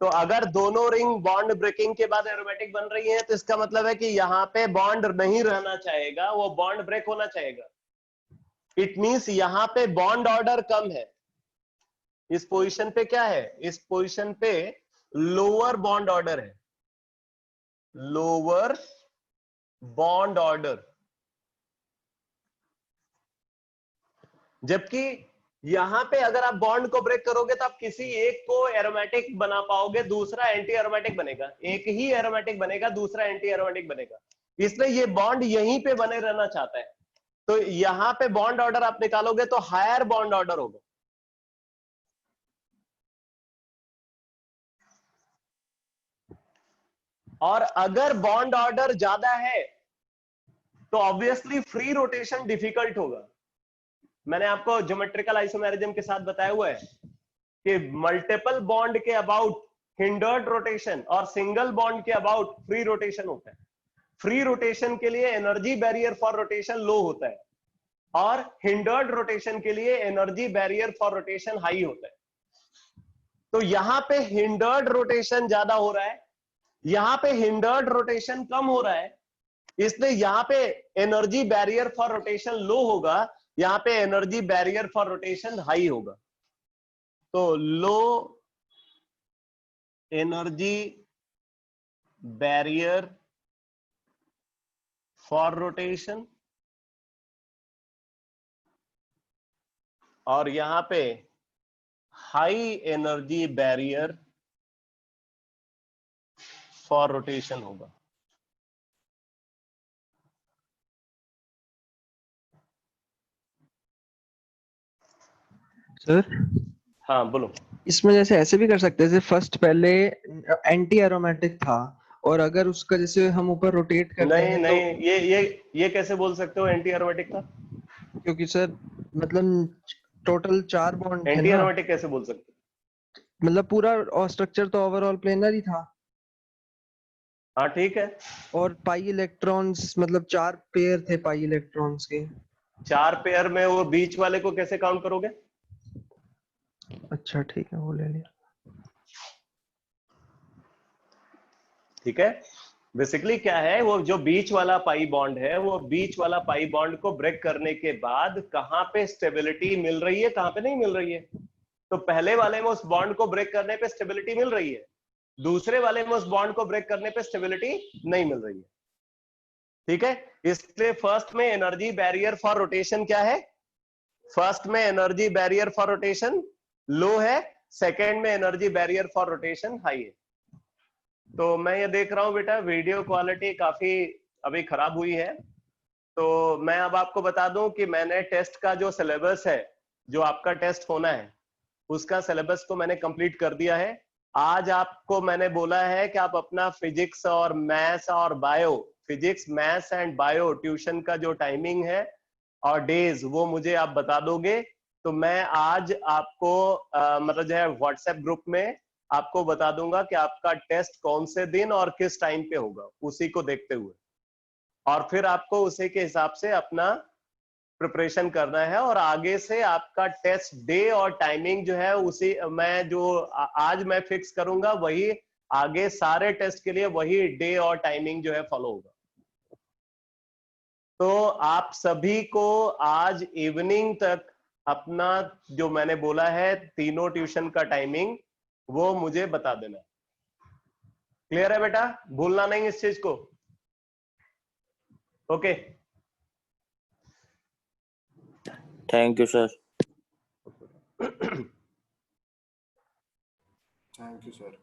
तो अगर दोनों रिंग बॉन्ड ब्रेकिंग के बाद एरोमेटिक बन रही है, तो इसका मतलब है कि यहां पे बॉन्ड नहीं रहना चाहेगा, वो बॉन्ड ब्रेक होना चाहेगा। इट मींस यहां पे बॉन्ड ऑर्डर कम है। इस पोजीशन पे क्या है? इस पोजीशन पे लोअर बॉन्ड ऑर्डर है, लोअर बॉन्ड ऑर्डर। जबकि यहां पे अगर आप बॉन्ड को ब्रेक करोगे तो आप किसी एक को एरोमेटिक बना पाओगे, दूसरा एंटी एरोमेटिक बनेगा। एक ही एरोमेटिक बनेगा, दूसरा एंटी एरोमेटिक बनेगा। इसलिए ये बॉन्ड यहीं पे बने रहना चाहता है। तो यहां पे बॉन्ड ऑर्डर आप निकालोगे तो हायर बॉन्ड ऑर्डर होगा। और अगर बॉन्ड ऑर्डर ज्यादा है तो ऑब्वियसली फ्री रोटेशन डिफिकल्ट होगा। मैंने आपको ज्योमेट्रिकल आइसोमेरिज्म के साथ बताया हुआ है कि मल्टीपल बॉन्ड के अबाउट हिंडर्ड रोटेशन और सिंगल बॉन्ड के अबाउट फ्री रोटेशन होता है। फ्री रोटेशन के लिए एनर्जी बैरियर फॉर रोटेशन लो होता है और हिंडर्ड रोटेशन के लिए energy barrier for rotation high होता है। तो यहां पे हिंडर्ड रोटेशन ज्यादा हो रहा है, यहां पे हिंडर्ड रोटेशन कम हो रहा है, इसलिए यहां पे एनर्जी बैरियर फॉर रोटेशन लो होगा, यहां पे energy barrier for rotation high होगा। तो low energy barrier for rotation और यहां पे high energy barrier for rotation होगा। सर हाँ बोलो। इसमें जैसे ऐसे भी कर सकते हैं, जैसे फर्स्ट पहले एंटी एरोमेटिक था और अगर उसका जैसे हम ऊपर रोटेट कर नहीं देंगे नहीं, तो ये कैसे बोल सकते हो एंटी एरोमेटिक था? क्योंकि सर मतलब टोटल 4 बॉन्ड थे एंटी ना, एरोमेटिक कैसे बोल सकते हो? मतलब पूरा स्ट्रक्चर तो ओवरऑल प्लेनर ही था हाँ ठीक है। और पाई इलेक्ट्रॉन्स मतलब 4 पेयर थे पाई इलेक्ट्रॉन्स के। 4 पेयर में वो बीच वाले को कैसे काउंट करोगे? अच्छा ठीक है, वो ले लिया। ठीक है। बेसिकली क्या है, वो जो बीच वाला पाई बॉन्ड है, वो बीच वाला पाई बॉन्ड को ब्रेक करने के बाद कहां पे स्टेबिलिटी मिल रही है, कहां पे नहीं मिल रही है। तो पहले वाले में उस बॉन्ड को ब्रेक करने पे स्टेबिलिटी मिल रही है, दूसरे वाले में उस बॉन्ड को ब्रेक करने पे स्टेबिलिटी नहीं मिल रही है। ठीक है, इसलिए फर्स्ट में एनर्जी बैरियर फॉर रोटेशन क्या है? फर्स्ट में एनर्जी बैरियर फॉर रोटेशन लो है, सेकेंड में energy barrier for rotation high है। तो मैं ये देख रहा हूं बेटा वीडियो क्वालिटी काफी अभी खराब हुई है। तो मैं अब आपको बता दूं कि मैंने टेस्ट का जो सिलेबस है, जो आपका टेस्ट होना है, उसका सिलेबस को मैंने कंप्लीट कर दिया है। आज आपको मैंने बोला है कि आप अपना फिजिक्स और मैथ्स और bio, physics maths and bio tuition का जो टाइमिंग है और डेज, वो मुझे आप बता दोगे। तो मैं आज आपको मतलब जो है व्हाट्सएप ग्रुप में आपको बता दूंगा कि आपका टेस्ट कौन से दिन और किस टाइम पे होगा, उसी को देखते हुए, और फिर आपको उसी के हिसाब से अपना प्रिपरेशन करना है। और आगे से आपका टेस्ट डे और टाइमिंग जो है उसी मैं जो आज मैं फिक्स करूंगा, वही आगे सारे टेस्ट के लिए वही डे और टाइमिंग जो है फॉलो होगा। तो आप सभी को आज इवनिंग तक अपना जो मैंने बोला है तीनों ट्यूशन का टाइमिंग, वो मुझे बता देना। क्लियर है बेटा? भूलना नहीं इस चीज को। Okay, thank you sir. Thank you sir.